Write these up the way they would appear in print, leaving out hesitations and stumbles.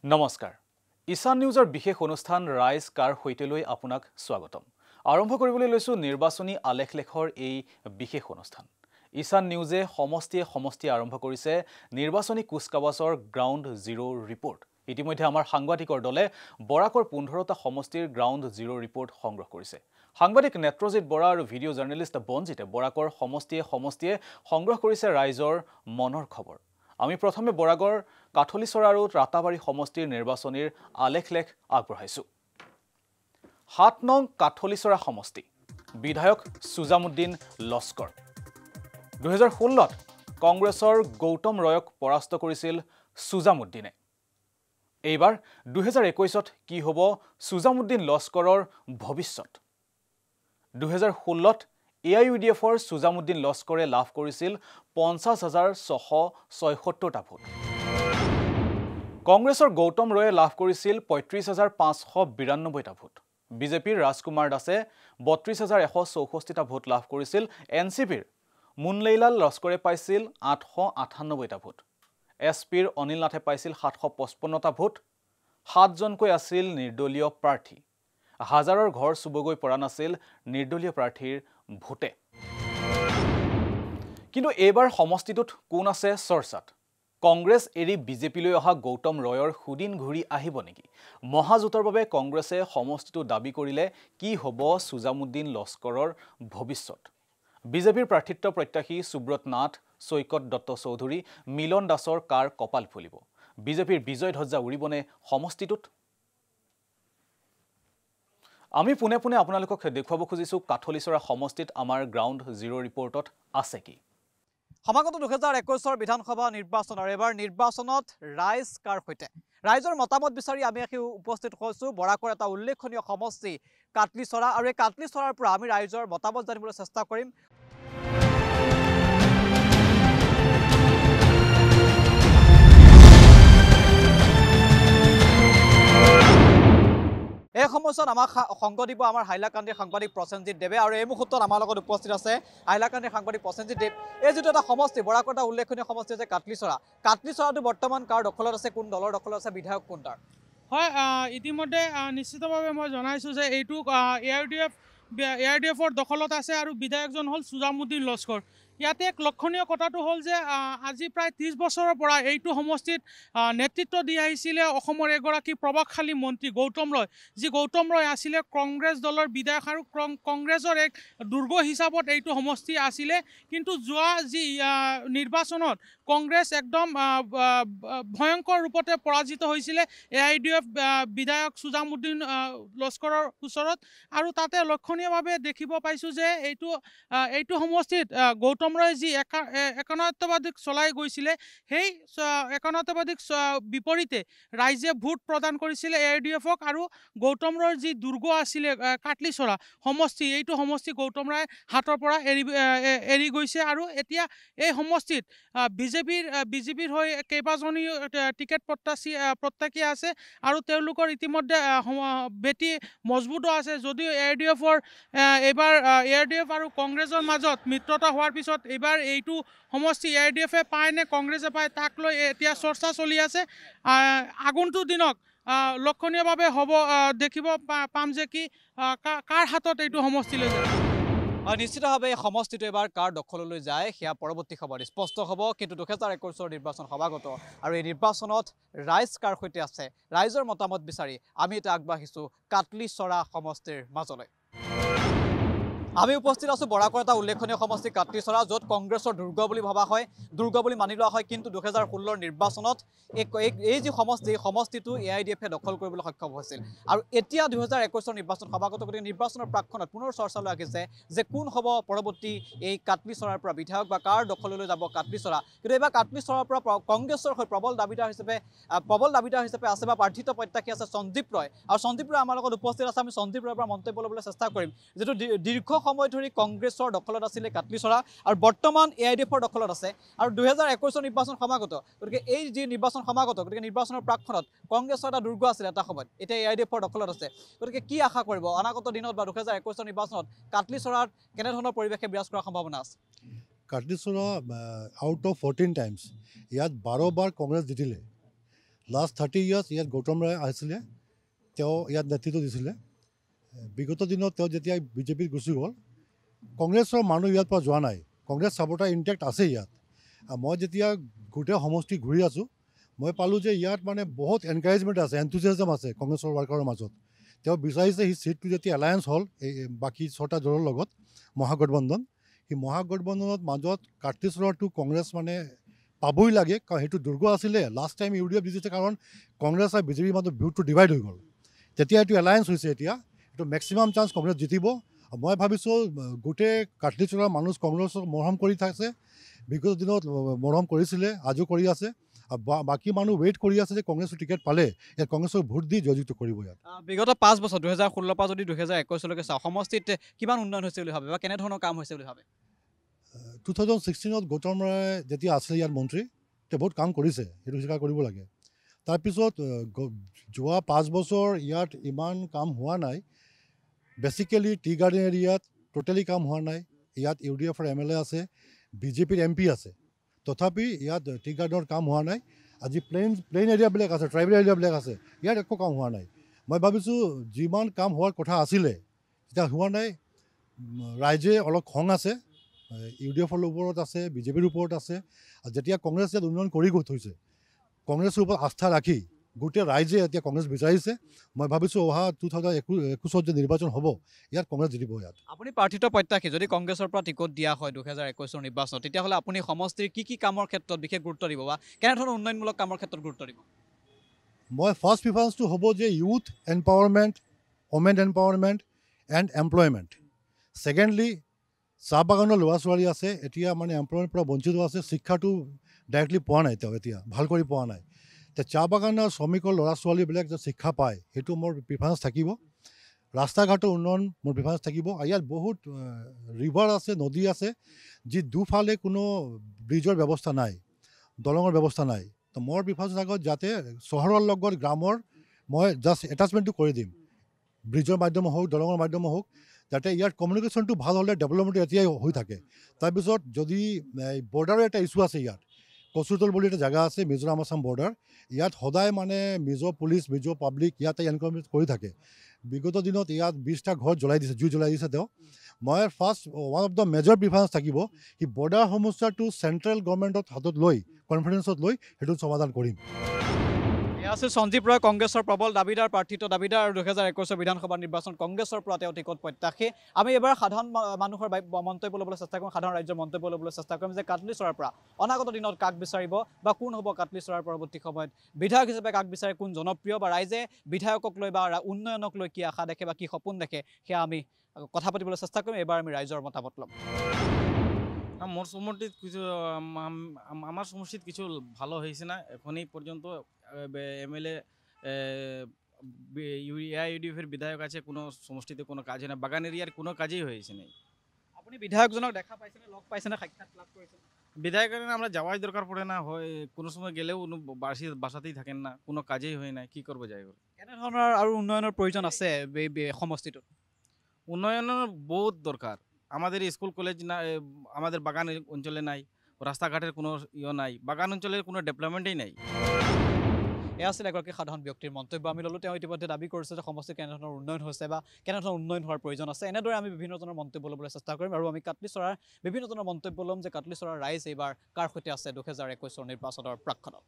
নমস্কাৰ ঈশান নিউজৰ বিশেষ অনুষ্ঠান ৰাইজ কাৰ হৈতেলৈ আপোনাক স্বাগতম আৰম্ভ কৰিবলৈ লৈছো নিৰ্বাচনী আলেখলেখৰ এই বিশেষ অনুষ্ঠান ঈশান নিউজে সমষ্টিয়ে আৰম্ভ কৰিছে নিৰ্বাচনী কুচকাৱাজৰ গ্ৰাউণ্ড জিৰো ৰিপৰ্ট ইতিমধ্যে আমাৰ সাংবাদিকৰ দলে বৰাকৰ 15টা সমষ্টিৰ গ্ৰাউণ্ড জিৰো ৰিপৰ্ট সংগ্ৰহ কৰিছে সাংবাদিক নেত্ৰজিৎ বৰা আৰু ভিডিঅ' জাৰ্নেলিষ্ট বনজিতে বৰাকৰ সমষ্টিয়ে সংগ্ৰহ কৰিছে ৰাইজৰ মনৰ খবৰ আমি প্ৰথমে বৰাগৰ কাঠলিছৰা আৰু ৰাতাবাৰী সমষ্টিৰ নিৰ্বাচনীৰ আলেখলেখ আগবঢ়াইছো 7 নং কাঠলিছৰা সমষ্টি বিধায়ক সুজামুদ্দিন লস্কৰ 2016ত কংগ্ৰেছৰ গৌতম ৰয়ক পৰাস্ত কৰিছিল সুজামুদ্দিনে এইবাৰ 2021ত কি হ'ব সুজামুদ্দিন লস্কৰৰ ভৱিষ্যত 2016ত AIUDFৰ সুজামুদ্দিন লস্কৰে লাভ কৰিছিল 50,676টা ভোট কংগ্ৰেছৰ গৌতম ৰয়ে লাভ কৰিছিল 35,592টা ভোট বিজেপিৰ ৰাজকুমাৰ দাসে 32,164টা ভোট লাভ কৰিছিল এনচিপিৰ মুনলেইলাল লস্কৰে পাইছিল 898টা ভোট এছপিৰ অনিল নাথে পাইছিল 755টা ভোট 7 জনকৈ আছিল নিৰ্দলীয় প্ৰাৰ্থী হাজাৰৰ ঘৰ চুবগৈ পৰা নাছিল নিৰ্দলীয় প্ৰাৰ্থীৰ ভোটে কিন্তু এইবাৰ সমষ্টিটোত কোন আছে চৰ্চাত কংগ্ৰেছ এৰি বিজেপিলৈ অহা গৌতম ৰয়ৰ হুদিন ঘূৰি আহিব নেকি মহাজোঁটৰ বাবে কংগ্ৰেছে সমষ্টিটো দাবী কৰিলে কি হ'ব সুজামুদ্দিন লস্কৰৰ ভৱিষ্যত বিজেপিৰ প্ৰাৰ্থিত্ব প্ৰত্যাশী সুব্ৰত নাথ সৈকত দত্ত চৌধুৰী মিলন দাসৰ কাৰ কপাল ফুলিব বিজেপিৰ বিজয় ধ্বজা উৰিবনে সমষ্টিটোত আমি পুনে আপোনালোকক দেখুৱাব খুজিছো কাঠলিছৰা সমষ্টিত আমাৰ গ্ৰাউণ্ড জিৰো ৰিপৰ্টত আছে কি সমাগত 2021 বিধানসভা নিৰ্বাচনৰ এবাৰ নিৰ্বাচনত ৰাইজ কাৰ হৈতে ৰাইজৰ মতামত বিচাৰি আমি আহি উপস্থিত হৈছো বৰাকৰ এটা উল্লেখনীয় সমষ্টি কাঠলিছৰা আৰু এই কাঠলিছৰাৰ পৰা আমি ৰাইজৰ মতামত জানিবলৈ চেষ্টা কৰিম এই সময়ছোৱাত আমাক সংগ দিব আমাৰ হাইলাকান্দিৰ সাংবাদিক প্ৰসেনজিৎ দেৱে আৰু এই মুহূৰ্তত আমাৰ লগত উপস্থিত আছে হাইলাকান্দিৰ সাংবাদিক প্ৰসেনজিৎ দেৱ এই যিটো এটা সমষ্টি বৰাকৰ এটা উল্লেখনীয় সমষ্টি আছে কাঠলিছৰাটো বৰ্তমান কাৰ দখলত আছে কোন দলৰ দখলত আছে বিধায়ক কোন তাৰ হয় ইতিমধ্যে নিশ্চিতভাৱে মই জনাইছোঁ যে এইটো AIUDFৰ দখলত আছে আৰু বিধায়কজন হ'ল সুজামুদ্দিন লস্কৰ ইয়াতে এক লক্ষণীয় কথাটো হ'ল যে আজি প্ৰায় 30 বছৰৰ পৰা এইটো সমষ্টিত নেতৃত্ব দি আহিছিলে অসমৰ এগৰাকী প্ৰভাৱশালী মন্ত্ৰী গৌতম ৰয় যি গৌতম ৰয় আছিলে কংগ্ৰেছ দলৰ বিধায়ক আৰু কংগ্ৰেছৰ এক দুৰ্গ হিচাপত এইটো সমষ্টি আছিলে কিন্তু যোৱা যি নিৰ্বাচনত কংগ্ৰেছ একদম ভয়ংকৰ ৰূপতে পৰাজিত হৈছিলে AIUDF বিধায়ক সুজামুদ্দিন লস্কৰৰ ওচৰত আৰু তাতে লক্ষণীয়ভাৱে দেখিব পাইছোঁ যে এইটো সমষ্টিত গৌতম ৰয় যি একনায়ত্ববাদীক চলাই গৈছিলে সেই একনায়ত্ববাদীক বিপৰীতে ৰাইজে ভোট প্ৰদান কৰিছিলে AIUDFক আৰু গৌতম ৰয়ৰ যি দুৰ্গ আছিলে কাঠলিছৰা সমষ্টি এইটো সমষ্টি গৌতম ৰয় হাতৰ পৰা এৰি গৈছে আৰু এতিয়া এই সমষ্টিত বিজেপিৰ হৈ কেইবাজনীও টিকেট প্ৰত্যাশী আছে আৰু তেওঁলোকৰ ইতিমধ্যে বেটি মজবুতো আছে যদিও এইবাৰ AIUDF আৰু কংগ্ৰেছৰ মাজত মিত্ৰতা হোৱাৰ পিছত এইবাৰ এইটো সমষ্টি AIUDFে পায় নে কংগ্ৰেছে পায় তাক লৈ এতিয়া চৰ্চা চলি আছে আগন্তুক দিনক লক্ষণীয়ভাৱে হ'ব দেখিব পাম যে কি কাৰ হাতত এইটো সমষ্টি লৈ যায় নিশ্চিতভাৱে এই সমষ্টিটো এবাৰ কাৰ দখললৈ যায় সেয়া পৰৱৰ্তী সময়ত স্পষ্ট হ'ব কিন্তু 2021 নিৰ্বাচন সমাগত আৰু এই নিৰ্বাচনত ৰাইজ কাৰ সৈতে আছে ৰাইজৰ মতামত বিচাৰি আমি এটা আগবাঢ়িছো কাঠলিছৰা সমষ্টিৰ মাজলৈ আমি উপস্থিত আছো বৰাকৰ এটা উল্লেখনীয় সমষ্টি কাঠলিছৰা য'ত কংগ্ৰেছৰ দুৰ্গ বুলি ভবা হয় দুৰ্গ বুলি মানি লোৱা হয় কিন্তু 2016 নিৰ্বাচনত এই যি সমষ্টিটো AIUDFে দখল কৰিবলৈ সক্ষম হৈছিল আৰু এতিয়া 2021 নিৰ্বাচন সমাগত গতিকে নিৰ্বাচনৰ প্ৰাকখনত পুনৰ চৰ্চালৈ আহিছে যে কোন হ'ব পৰৱৰ্তী এই কাঠলিছৰাৰ পৰা বিধায়ক বা কাৰ দখললৈ যাব কাঠলিছৰা কিন্তু এইবাৰ কাঠলিছৰাৰ পৰা কংগ্ৰেছৰ হৈ প্ৰবল দাবীদাৰ হিচাপে আছে বা প্ৰাৰ্থিত্ব প্ৰত্যাশী আছে সঞ্জীৱ ৰয় আৰু সঞ্জীৱ ৰয় আমাৰ লগত উপস্থিত আছে আমি সঞ্জীৱ ৰয়ৰ পৰা মন্তব্য ল'বলৈ চেষ্টা কৰিম যিটো দীৰ্ঘ সময় ধৰি কংগ্ৰেছৰ দখলত আছিলে কাঠলিছৰা আৰু বৰ্তমান AIUDFৰ দখলত আছে আৰু 2021 নিৰ্বাচন সমাগত গতিকে এই যি নিৰ্বাচন সমাগত গতিকে নিৰ্বাচনৰ প্ৰাকখনত কংগ্ৰেছৰ এটা দুৰ্গ আছিল এটা সময়ত এতিয়া AIUDFৰ দখলত আছে গতিকে কি আশা কৰিব অনাগত দিনত বা 2021 নিৰ্বাচনত কাঠলিছৰাত কেনেধৰণৰ পৰিৱেশে বিৰাজ কৰাৰ সম্ভাৱনা আছে কাঠলিছৰা আউট অফ 14 টাইমছ ইয়াত 12 বাৰ কংগ্ৰেছ জিতিলে লাষ্ট 30 ইয়াৰ্ছ ইয়াত গৌতম ৰায় আহিছিলে, তেওঁ ইয়াত নেতৃত্ব দিছিলে। বিগত দিনত তেওঁ যেতিয়া বিজেপিত গুচি গ'ল, কংগ্ৰেছৰ মানুহ ইয়াৰ পৰা যোৱা নাই, কংগ্ৰেছ চাপৰ্টাৰ ইনটেক্ট আছে ইয়াত। মই যেতিয়া গোটেই সমষ্টি ঘূৰি আছোঁ, মই পালোঁ যে ইয়াত মানে বহুত এনকাৰেজমেণ্ট আছে, এনথুজিয়াজম আছে কংগ্ৰেছৰ ৱাৰ্কাৰৰ মাজত। তেওঁ বিচাৰিছে সি ছিটটো যেতিয়া এলায়েন্স হ'ল এই বাকী 6টা দলৰ লগত মহাগঠবন্ধন, সেই মহাগঠবন্ধনত মাজত কাটলিচৰটো কংগ্ৰেছ মানে পাবই লাগে, কাৰণ সেইটো দুৰ্গ আছিলে। লাষ্ট টাইম UDF জিতিছে কাৰণ কংগ্ৰেছ আৰু বিজেপিৰ মাজত ভোটটো ডিভাইড হৈ গ'ল। তেতিয়া এইটো এলায়েন্স হৈছে, এতিয়া এইটো মেক্সিমাম চান্স কংগ্ৰেছ জিতিব। মই ভাবিছোঁ গোটেই কাটলিচৰৰ মানুহ কংগ্ৰেছক মৰম কৰি থাকে, বিগত দিনত মৰম কৰিছিলে, আজিও কৰি আছে। আৰু বাকী মানুহ ৱেইট কৰি আছে যে কংগ্ৰেছৰ টিকেট পালে ইয়াত কংগ্ৰেছক ভোট দি জয়যুক্ত কৰিব। ইয়াত বিগত 5 বছৰ 2016 পৰা যদি 2021লৈকে চাওঁ, সমষ্টিত কিমান উন্নয়ন হৈছে বুলি ভাবে বা কেনেধৰণৰ কাম হৈছে বুলি ভাবে? 2016ত গৌতম ৰায় যেতিয়া আছিলে ইয়াত মন্ত্ৰী, তেওঁ বহুত কাম কৰিছে, সেইটো স্বীকাৰ কৰিব লাগে। তাৰপিছত যোৱা 5 বছৰ ইয়াত ইমান কাম হোৱা নাই। বেচিকেলি টি গাৰ্ডেন এৰিয়াত টোটেলি কাম হোৱা নাই। ইয়াত UDFৰ MLA আছে, বিজেপিৰ MP আছে, তথাপি ইয়াত টি গাৰ্ডেনৰ কাম হোৱা নাই। আজি প্লেইন এৰিয়াবিলাক আছে, ট্ৰাইবেল এৰিয়াবিলাক আছে, ইয়াত একো কাম হোৱা নাই। মই ভাবিছোঁ যিমান কাম হোৱাৰ কথা আছিলে তেতিয়া হোৱা নাই। ৰাইজে অলপ খং আছে, UDFৰ ওপৰত আছে, বিজেপিৰ ওপৰত আছে। আৰু যেতিয়া কংগ্ৰেছ ইয়াত উন্নয়ন কৰি গৈ থৈছে, কংগ্ৰেছৰ ওপৰত আস্থা ৰাখি গোটেই ৰাইজে এতিয়া কংগ্ৰেছ বিচাৰিছে। মই ভাবিছোঁ অহা 2021 যে নিৰ্বাচন হ'ব, ইয়াত কংগ্ৰেছ জিতিব। ইয়াত আপুনি প্ৰাৰ্থিত্ব প্ৰত্যাশী, যদি কংগ্ৰেছৰ পৰা টিকট দিয়া হয় 2021 নিৰ্বাচনত, তেতিয়াহ'লে আপুনি সমষ্টিৰ কি কামৰ ক্ষেত্ৰত বিশেষ গুৰুত্ব দিব বা কেনেধৰণৰ উন্নয়নমূলক কামৰ ক্ষেত্ৰত গুৰুত্ব দিব? মই ফাৰ্ষ্ট প্ৰিফাৰেঞ্চটো হ'ব যে youth empowerment, women empowerment and employment. Secondly, চাহ বাগানৰ ল'ৰা ছোৱালী আছে, এতিয়া মানে এমপ্লয়মেণ্টৰ পৰা বঞ্চিত আছে, শিক্ষাটো ডাইৰেক্টলি পোৱা নাই, তেওঁ এতিয়া ভাল কৰি পোৱা নাই। এতিয়া চাহ বাগানৰ শ্ৰমিকৰ ল'ৰা ছোৱালীবিলাক যে শিক্ষা পায়, সেইটো মোৰ প্ৰিফাৰেঞ্চ থাকিব। ৰাস্তা ঘাটৰ উন্নয়ন মোৰ প্ৰিফাৰেঞ্চ থাকিব। আৰু ইয়াত বহুত ৰিভাৰ আছে, নদী আছে, যি দুফালে কোনো ব্ৰিজৰ ব্যৱস্থা নাই, দলঙৰ ব্যৱস্থা নাই। তো মোৰ প্ৰিফাৰেঞ্চ থাকক যাতে চহৰৰ লগত গ্ৰামৰ মই জাষ্ট এটাচমেণ্টটো কৰি দিম, ব্ৰিজৰ মাধ্যমে হওক, দলঙৰ মাধ্যমে হওক, যাতে ইয়াৰ কমিউনিকেশ্যনটো ভাল হ'লে ডেভেলপমেণ্টটো এতিয়াই হৈ থাকে। তাৰপিছত যদি বৰ্ডাৰৰ এটা ইছ্যু আছে, ইয়াত কচুতল বুলি এটা জেগা আছে, মিজোৰাম আছাম বৰ্ডাৰ, ইয়াত সদায় মানে মিজো পুলিচ, মিজো পাব্লিক ইয়াতে এনকাউণ্টাৰ কৰি থাকে। বিগত দিনত ইয়াত 20টা ঘৰ জ্বলাই দিছে, জুই জ্বলাই দিছে তেওঁ। মই first one of the major preference থাকিব কি বৰ্ডাৰ সমস্যাটো চেণ্ট্ৰেল গভৰ্ণমেণ্টত হাতত লৈ, কনফাৰেঞ্চত লৈ সেইটো সমাধান কৰিম। এয়া আছিল সঞ্জীৱ ৰয়, কংগ্ৰেছৰ প্ৰবল দাবীদাৰ, প্ৰাৰ্থিত্ব দাবীদাৰ, আৰু 2021 বিধানসভা নিৰ্বাচন কংগ্ৰেছৰ পৰা তেওঁ টিকট প্ৰত্যাশী। আমি এবাৰ সাধাৰণ মানুহৰ মন্তব্য ল'বলৈ চেষ্টা কৰিম, সাধাৰণ ৰাজ্যৰ মন্তব্য ল'বলৈ চেষ্টা কৰিম যে কাটলিচৰাৰ পৰা অনাগত দিনত কাক বিচাৰিব বা কোন হ'ব কাটলিচৰাৰ পৰৱৰ্তী সময়ত বিধায়ক হিচাপে, কাক বিচাৰে, কোন জনপ্ৰিয়, বা ৰাইজে বিধায়কক লৈ বা উন্নয়নক লৈ কি আশা দেখে বা কি সপোন দেখে, সেয়া আমি কথা পাতিবলৈ চেষ্টা কৰিম। এবাৰ আমি ৰাইজৰ মতামত ল'ম। মোর সমষ্টিত কিছু আমার সমষ্টিত কিছু ভালো হয়েছে না এখনই পর্যন্ত। MLA AIUDFের বিধায়ক আছে, কোনো সমষ্টিতে কোনো কাজ হয় না, বাগান এরিয়ার কোনো কাজই হয়েছে না। আপুনি বিধায়কজনক দেখা পাইছেনে, লগ পাইছেনে, সাক্ষাৎ লাভ কৰিছে? বিধায়কের আমরা যাওয়াই দরকার পড়ে না, হয় কোনো সময় গেলেও বাসাতেই থাকেন না, কোনো কাজেই হয় না, কি করবো যাই করে। কেনেধৰণৰ আৰু উন্নয়নৰ প্ৰয়োজন আছে এই সমষ্টিটোত? উন্নয়নের বহুত দরকার। আমাদের স্কুল কলেজ না, আমাদের বাগান অঞ্চলে নাই, রাস্তাঘাটের কোনো নাই, বাগান অঞ্চলের কোনো ডেভেলপমেন্টই নাই। এয়া আছিল এগৰাকী সাধাৰণ ব্যক্তিৰ মন্তব্য আমি ল'লোঁ। তেওঁ ইতিমধ্যে দাবী কৰিছে যে সমষ্টিত কেনেধৰণৰ উন্নয়ন হৈছে বা কেনেধৰণৰ উন্নয়ন হোৱাৰ প্ৰয়োজন আছে। এনেদৰে আমি বিভিন্নজনৰ মন্তব্য ল'বলৈ চেষ্টা কৰিম আৰু আমি কাটলিচৰাৰ বিভিন্নজনৰ মন্তব্য ল'ম যে কাটলিচৰাৰ ৰাইজ এইবাৰ কাৰ সৈতে আছে 2021 নিৰ্বাচনৰ প্ৰাকক্ষণত।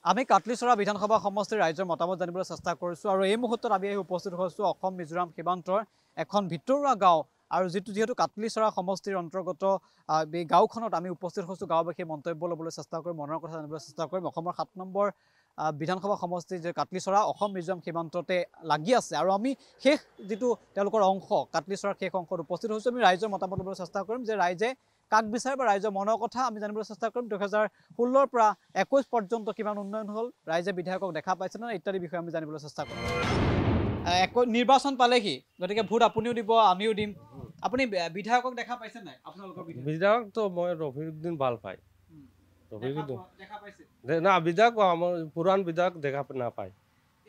আমি কাটলিচৰা বিধানসভা সমষ্টিৰ ৰাইজৰ মতামত জানিবলৈ চেষ্টা কৰিছোঁ আৰু এই মুহূৰ্তত আমি আহি উপস্থিত হৈছোঁ অসম মিজোৰাম সীমান্তৰ এখন ভিতৰুৱা গাঁও, আৰু যিহেতু কাটলিচৰা সমষ্টিৰ অন্তৰ্গত এই গাঁওখনত আমি উপস্থিত হৈছোঁ। গাঁওবাসীয়ে মন্তব্য ল'বলৈ চেষ্টা কৰিম, মনৰ কথা জানিবলৈ চেষ্টা কৰিম। অসমৰ 7 নম্বৰ বিধানসভা সমষ্টি যে কাটলিচৰা অসম মিজোৰাম সীমান্ততে লাগি আছে আৰু আমি শেষ যিটো তেওঁলোকৰ অংশ, কাটলিচৰাৰ শেষ অংশত উপস্থিত হৈছোঁ। আমি ৰাইজৰ মতামত ল'বলৈ চেষ্টা কৰিম যে ৰাইজে কাক বিচাৰে বা ৰাইজৰ মনৰ কথা আমি জানিবলৈ চেষ্টা কৰিম। 2016 পৰা 21 পৰ্যন্ত কিমান উন্নয়ন হ'ল, ৰাইজে বিধায়কক দেখা পাইছেনে ইত্যাদি বিষয়ে আমি জানিবলৈ চেষ্টা কৰিম। নিৰ্বাচন পালেহি, গতিকে ভোট আপুনিও দিব, আমিও দিম। আপুনি বিধায়কক দেখা পাইছে নাই? আপোনালোকৰ বিধায়কতো মই ৰফিউদ্দিন ভাল পাই। দেখা পাইছে না বিধায়ক আমাৰ পুৰাণ বিধায়ক দেখা নাপায়।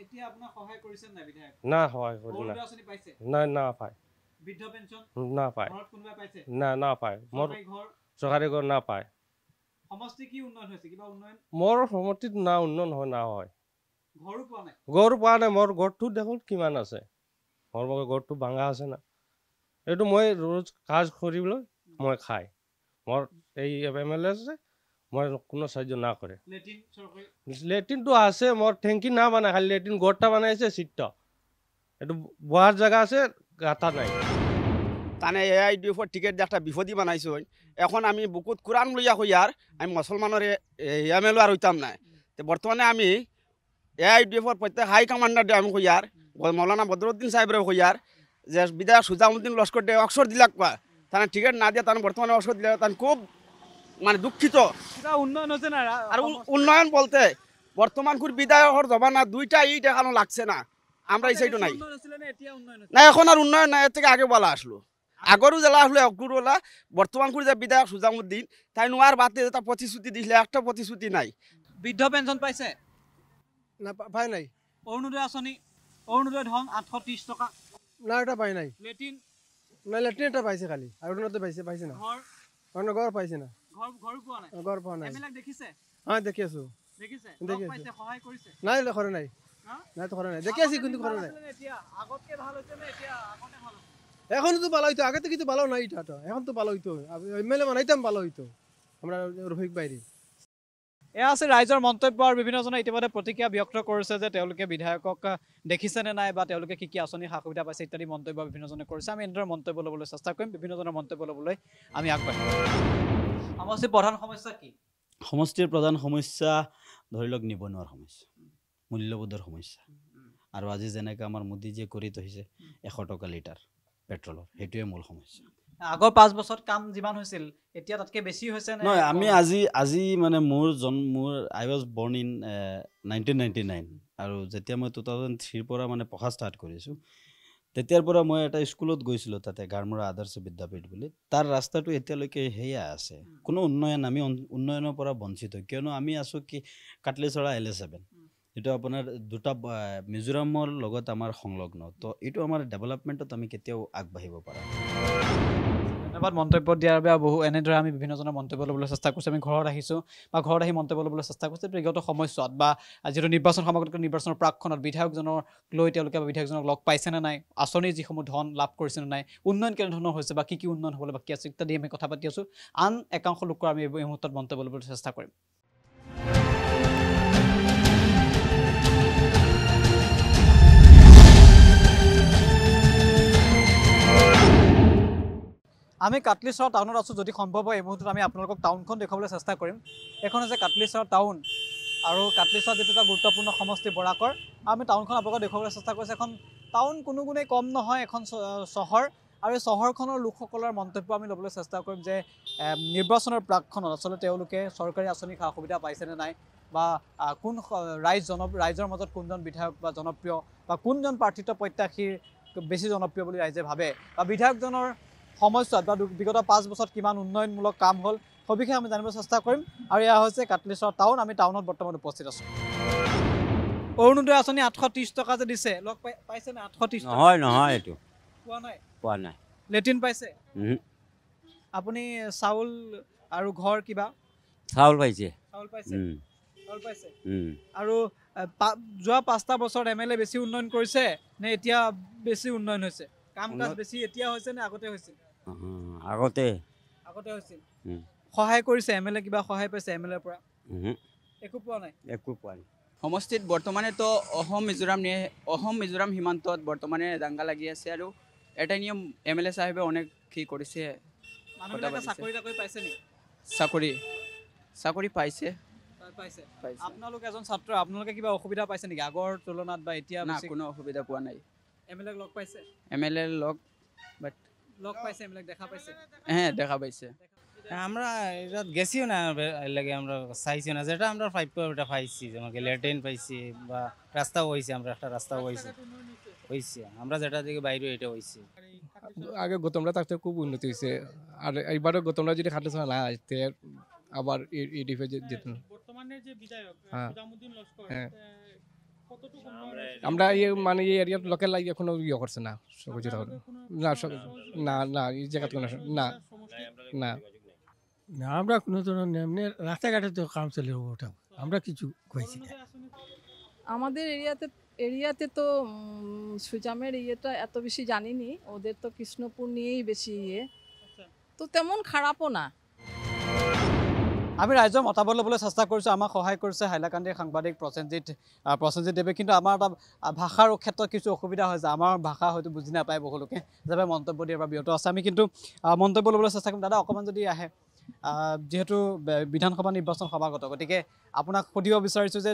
এতিয়া আপোনাক সহায় কৰিছে নাই বিধায়ক? না হয় কৰি না অৰুণোদয় আঁচনি পাইছে? না না পায় বৃদ্ধ পেঞ্চন না পায় ঘৰত কোনোবাই পাইছে? না পায় মোৰ চৰকাৰী ঘৰ চৰকাৰী ঘৰ না পায় সমষ্টি কি উন্নয়ন হৈছে? কিবা উন্নয়ন? মোৰ সমষ্টিত না উন্নয়ন হয় না হয় ঘৰো পোৱা নাই? ঘৰ পোৱা নাই মোৰ ঘৰটো দেখোন কিমান আছে মোৰ ঘৰটো ভাঙা আছে না এইটো মই ৰোজ কাজ কৰিবলৈ মই খাই মোৰ এই MLA আছে মই কোনো সাহায্য না কৰে লেট্ৰিন চৰকাৰী লেট্ৰিনটো আছে মোৰ টেংকি না বানাই খালি লেট্ৰিন ঘৰটা বানাইছে চিটটা এইটো বহাৰ জায়গা আছে গাঁথা নাই তানে AIDF টিকেট একটা বিপদী বানাইছো এখন আমি বুকুত কোরআন লইয়া হইয়ার আমি মুসলমানের MLA আর হইতাম না বর্তমানে আমি AIDF প্রত্যেক হাই কমান্ডার আমি হইয়ার মৌলানা বদরুদ্দিন সাহেবের হইয়ার যে বিধায়ক সুজামুদ্দিন লস্কর দে অক্সর দিলাক তারা টিকেট না দিয়ে তার বর্তমানে অক্সর দিলে তার খুব মানে দুঃখিত কিবা উন্নয়ন হৈছে না? আর উন্নয়ন বলতে বর্তমান কোন বিধায়কের জবানা দুইটা ই দেখানো লাগছে না আমরা এই সাইডও নাই উন্নয়ন হৈছিল নে? এতিয়া উন্নয়ন হৈছে? না এখন আর উন্নয়ন নাই এর থেকে আগে বলা আসলো আগরও জেলা আসলো অগ্রুলা বর্তমান করে যে বিধায়ক সুজামুদ্দিন তাই নোয়ার বাদে যেটা প্রতিশ্রুতি দিছিল একটা প্রতিশ্রুতি নাই বৃদ্ধ পেঞ্চন পাইছে? না পাই নাই অৰুণোদয় আঁচনি অৰুণোদয় ধন 830 টকা না এটা পাই নাই লেট্ৰিন না লেট্ৰিন এটা পাইছে খালি আৰু উন্নতে পাইছে না ঘৰ অন্য ঘৰ পাইছে না ঘৰো পোৱা নাই? ঘৰ পোৱা নাই এমএলএক দেখিছে? হ্যাঁ দেখি আছো দেখিছে? দেখি লগ আছো। পাইছে? সহায় কৰিছে? নাই ঘৰে নাই হা? নাই তো ঘৰে নাই দেখি আছি কিন্তু ঘৰে নাই আগতে এতিয়া আগতকে ভাল হৈছে নে? এতিয়া আগতে ভাল হৈছে? এখন তো ভালো হইতো আগে তো কিছু ভালো নাই এটা তো এখন তো ভালো হইতো MLA বানাইতাম ভালো হইতো আমরা রফিক বাইরে এয়া আছে ৰাইজৰ মন্তব্য আৰু বিভিন্নজনে ইতিমধ্যে প্ৰতিক্ৰিয়া ব্যক্ত কৰিছে যে তেওঁলোকে বিধায়কক দেখিছে নে নাই বা তেওঁলোকে কি আঁচনি সা সুবিধা পাইছে ইত্যাদি মন্তব্য বিভিন্নজনে কৰিছে আমি এনেদৰে মন্তব্য ল'বলৈ চেষ্টা কৰিম বিভিন্নজনৰ মন্তব্য ল'বলৈ আমি আগবাঢ়িম সমষ্টিৰ প্ৰধান সমস্যা কি সমষ্টিৰ প্ৰধান সমস্যা ধৰি লওক নিবনুৱাৰ সমস্যা মূল্যবোধৰ সমস্যা আৰু আজি যেনেকৈ আমাৰ মোদীজীয়ে কৰি থৈছে 100 টকা লিটাৰ পেট্ৰলৰ সেইটোৱে মূল সমস্যা আগৰ 5 বছৰত কাম যিমান হৈছিল এতিয়া তাতকৈ বেছি হৈছে নে নহয় আমি আজি মানে মোৰ আই ৱাজ বৰ্ন ইন 1999 আৰু যেতিয়া মই 2003 পৰা মানে পঢ়া ষ্টাৰ্ট কৰিছোঁ তেতিয়াৰ পৰা মই এটা স্কুলত গৈছিলোঁ তাতে গাৰমুৰা আদৰ্শ বিদ্যাপীঠ বুলি তাৰ ৰাস্তাটো এতিয়ালৈকে সেয়া আছে কোনো উন্নয়ন আমি উন্নয়নৰ পৰা বঞ্চিত কিয়নো আমি আছোঁ কি কাটলিচৰা LA7 এইটো আপোনাৰ দুটা মিজোৰামৰ লগত আমাৰ সংলগ্ন তো এইটো আমাৰ ডেভেলপমেণ্টত আমি কেতিয়াও আগবাঢ়িব পৰা ধন্যবাদ মন্তব্য দিয়াৰ বাবে বহু এনেদৰে আমি বিভিন্নজনৰ মন্তব্য ল'বলৈ চেষ্টা কৰিছোঁ আমি ঘৰত আহিছোঁ বা ঘৰত আহি মন্তব্য ল'বলৈ চেষ্টা কৰিছোঁ বিগত সময়ছোৱাত বা যিটো নিৰ্বাচন সমাগত নিৰ্বাচনৰ প্ৰাকখনত বিধায়কজনৰ লৈ তেওঁলোকে বিধায়কজনক লগ পাইছে নে নাই আঁচনিৰ যিসমূহ ধন লাভ কৰিছে নে নাই উন্নয়ন কেনেধৰণৰ হৈছে বা কি উন্নয়ন হ'বলৈ বাকী আছে ইত্যাদি আমি কথা পাতি আছোঁ আন একাংশ লোকৰ আমি এই মুহূৰ্তত মন্তব্য ল'বলৈ চেষ্টা কৰিম আমি কাটলিচৰা টাউনত আছোঁ যদি সম্ভৱ হয় এই মুহূৰ্তত আমি আপোনালোকক টাউনখন দেখুৱাবলৈ চেষ্টা কৰিম এখন হৈছে কাটলিচৰা টাউন আৰু কাটলিচৰা যিটো এটা গুৰুত্বপূৰ্ণ সমষ্টি বৰাকৰ আমি টাউনখন আপোনালোকক দেখুৱাবলৈ চেষ্টা কৰিছোঁ এখন টাউন কোনো গুণেই কম নহয় এখন চহৰ আৰু এই চহৰখনৰ লোকসকলৰ মন্তব্য আমি ল'বলৈ চেষ্টা কৰিম যে নিৰ্বাচনৰ প্ৰাকখনত আচলতে তেওঁলোকে চৰকাৰী আঁচনি সা সুবিধা পাইছেনে নাই বা কোন ৰাইজৰ মাজত কোনজন বিধায়ক বা জনপ্ৰিয় বা কোনজন প্ৰাৰ্থিত্ব প্ৰত্যাশীৰ বেছি জনপ্ৰিয় বুলি ৰাইজে ভাবে বা বিধায়কজনৰ সময়ছোৱাত বা বিগত 5 বছৰত কিমান উন্নয়নমূলক কাম হ'ল সবিশেষ আমি জানিবলৈ চেষ্টা কৰিম আৰু এয়া হৈছে কাটলিচৰা টাউন আমি টাউনত বৰ্তমান উপস্থিত আছোঁ অৰুণোদয় আঁচনি 830 টকা যে দিছে লগ পাইছে নে 830 টকা নহয় এইটো পোৱা নাই লেট্ৰিন পাইছে আপুনি চাউল আৰু ঘৰ কিবা চাউল পাইছে আৰু যোৱা 5টা বছৰত MLA বেছি উন্নয়ন কৰিছে নে এতিয়া বেছি উন্নয়ন হৈছে কাম কাজ বেছি এতিয়া হৈছে নে আগতে হৈছিল আগতে হৈছিল সহায় কৰিছে MLA কিবা সহায় পাইছে MLA পৰা একো পোৱা নাই সমষ্টিত বৰ্তমানে তো অসম মিজোৰাম সীমান্তত বৰ্তমানে দাঙ্গা লাগি আছে আৰু এটা নিয়ম MLA সাহেবে অনেক কি কৰিছে চাকৰি পাইছে আপোনালোক এজন ছাত্ৰ আপোনালোকে কিবা অসুবিধা পাইছে নেকি আগৰ তুলনাত বা এতিয়া না কোনো অসুবিধা পোৱা নাই MLA লগ পাইছে লগ পাইছে MLA দেখা পাইছে দেখা পাইছে আমরা এটা গেছিও না লাগে আমরা চাইছি না যেটা আমরা এটা পাইছি যেমন ল্যাট্রিন পাইছি বা রাস্তাও হয়েছে আমরা একটা রাস্তাও হয়েছে আমরা যেটা দিকে বাইরে এটা হয়েছে আগে গৌতমরা থাকতে খুব উন্নতি হয়েছে আর এইবারও গৌতমরা যদি খাটলে না আসতে আবার বর্তমানে যে বিধায়ক সুজামুদ্দিন লস্কর আমরা এই মানে এই এরিয়ার লোকের লাগে কোনো ইয়ে করছে না সহযোগিতা না না না এই জায়গা কোনো না না না আমরা কোনো ধরনের এমনি রাস্তাঘাটে তো কাম চলে ওটা আমরা কিছু কইছি না আমাদের এরিয়াতে তো সুজামের ইয়েটা এত বেশি জানিনি ওদের তো কৃষ্ণপুর নিয়েই বেশি ইয়ে তো তেমন খারাপও না আমি ৰাইজৰ মতামত ল'বলৈ চেষ্টা কৰিছোঁ আমাক সহায় কৰিছে হাইলাকান্দিৰ সাংবাদিক প্ৰসেনজিৎ দেৱে কিন্তু আমাৰ এটা ভাষাৰ ক্ষেত্ৰত কিছু অসুবিধা হৈছে আমাৰ ভাষা হয়তো বুজি নাপায় বহুলোকে যাতে মন্তব্য দিয়াৰ পৰা বিৰত আছে আমি কিন্তু মন্তব্য ল'বলৈ চেষ্টা কৰিম দাদা অকণমান যদি আহে যেহেতু বিধানসভা নিৰ্বাচন সমাগত গতিকে আপোনাক সুধিব বিচাৰিছোঁ যে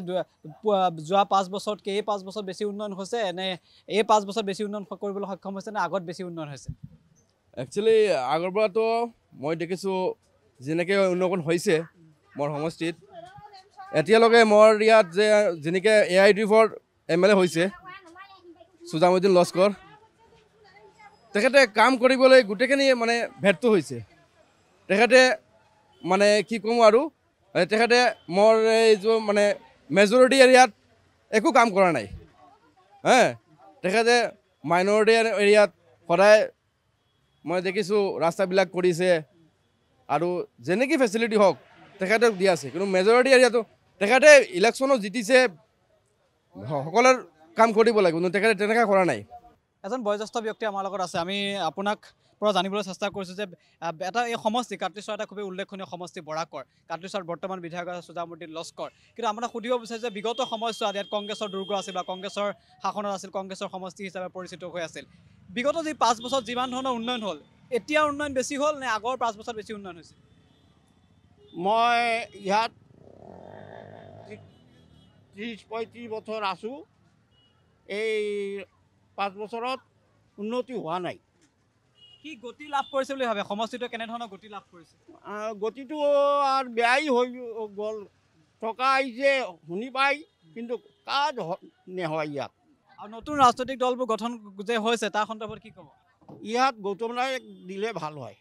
যোৱা 5 বছৰতকৈ এই 5 বছৰত বেছি উন্নয়ন হৈছে নে এই 5 বছৰত বেছি উন্নয়ন কৰিবলৈ সক্ষম হৈছে নে আগত বেছি উন্নয়ন হৈছে একচুৱেলি আগৰ পৰাতো মই দেখিছোঁ যেনেকৈ উন্নয়ন হৈছে মোৰ সমষ্টিত এতিয়ালৈকে মোৰ ইয়াত যে যেনেকৈ AIUDFৰ MLA হৈছে সুজামুদ্দিন লস্কৰ তেখেতে কাম কৰিবলৈ গোটেইখিনি মানে ব্যৰ্থ হৈছে তেখেতে মানে কি ক'ম আৰু তেখেতে মোৰ এই যে মানে মেজৰিটি এৰিয়াত একো কাম কৰা নাই তেখেতে মাইনৰিটি এৰিয়াত সদায় মই দেখিছোঁ ৰাস্তাবিলাক কৰিছে আৰু যেনেকৈ ফেচিলিটি হওক তেখেতে দি আছে কিন্তু মেজৰিটি এৰিয়াটো তেখেতে ইলেকশ্যনত জিতিছে সকলোৰ কাম কৰিব লাগিব কিন্তু তেখেতে তেনেকৈ কৰা নাই এজন বয়োজ্যেষ্ঠ ব্যক্তি আমাৰ লগত আছে আমি আপোনাক পৰা জানিবলৈ চেষ্টা কৰিছোঁ যে এটা এই সমষ্টি কাটলিচৰ এটা খুবেই উল্লেখনীয় সমষ্টি বৰাকৰ কাটলিচৰ বৰ্তমান বিধায়ক আছে সুজামুদ্দিন লস্কৰ কিন্তু আপোনাক সুধিব বিচাৰিছোঁ যে বিগত সময়ছোৱাত ইয়াত কংগ্ৰেছৰ দুৰ্গ আছিল বা কংগ্ৰেছৰ শাসনত আছিল কংগ্ৰেছৰ সমষ্টি হিচাপে পৰিচিত হৈ আছিল বিগত যি 5 বছৰত যিমান ধৰণৰ উন্নয়ন হ'ল এতিয়া উন্নয়ন বেছি হ'ল নে আগৰ 5 বছৰত বেছি উন্নয়ন হৈছে মই ইয়াত 30-35 বছৰ আছোঁ এই 5 বছৰত উন্নতি হোৱা নাই কি গতি লাভ কৰিছে বুলি ভাবে সমষ্টিটো কেনেধৰণৰ গতি লাভ কৰিছে গতিটো আৰু বেয়াই হৈ গ'ল টকা আহিছে শুনি পাই কিন্তু কাজ নহয় ইয়াত আৰু নতুন ৰাজনৈতিক দলবোৰ গঠন যে হৈছে তাৰ সন্দৰ্ভত কি ক'ব ইয়াত গৌতম ৰায় দিলে ভাল হয়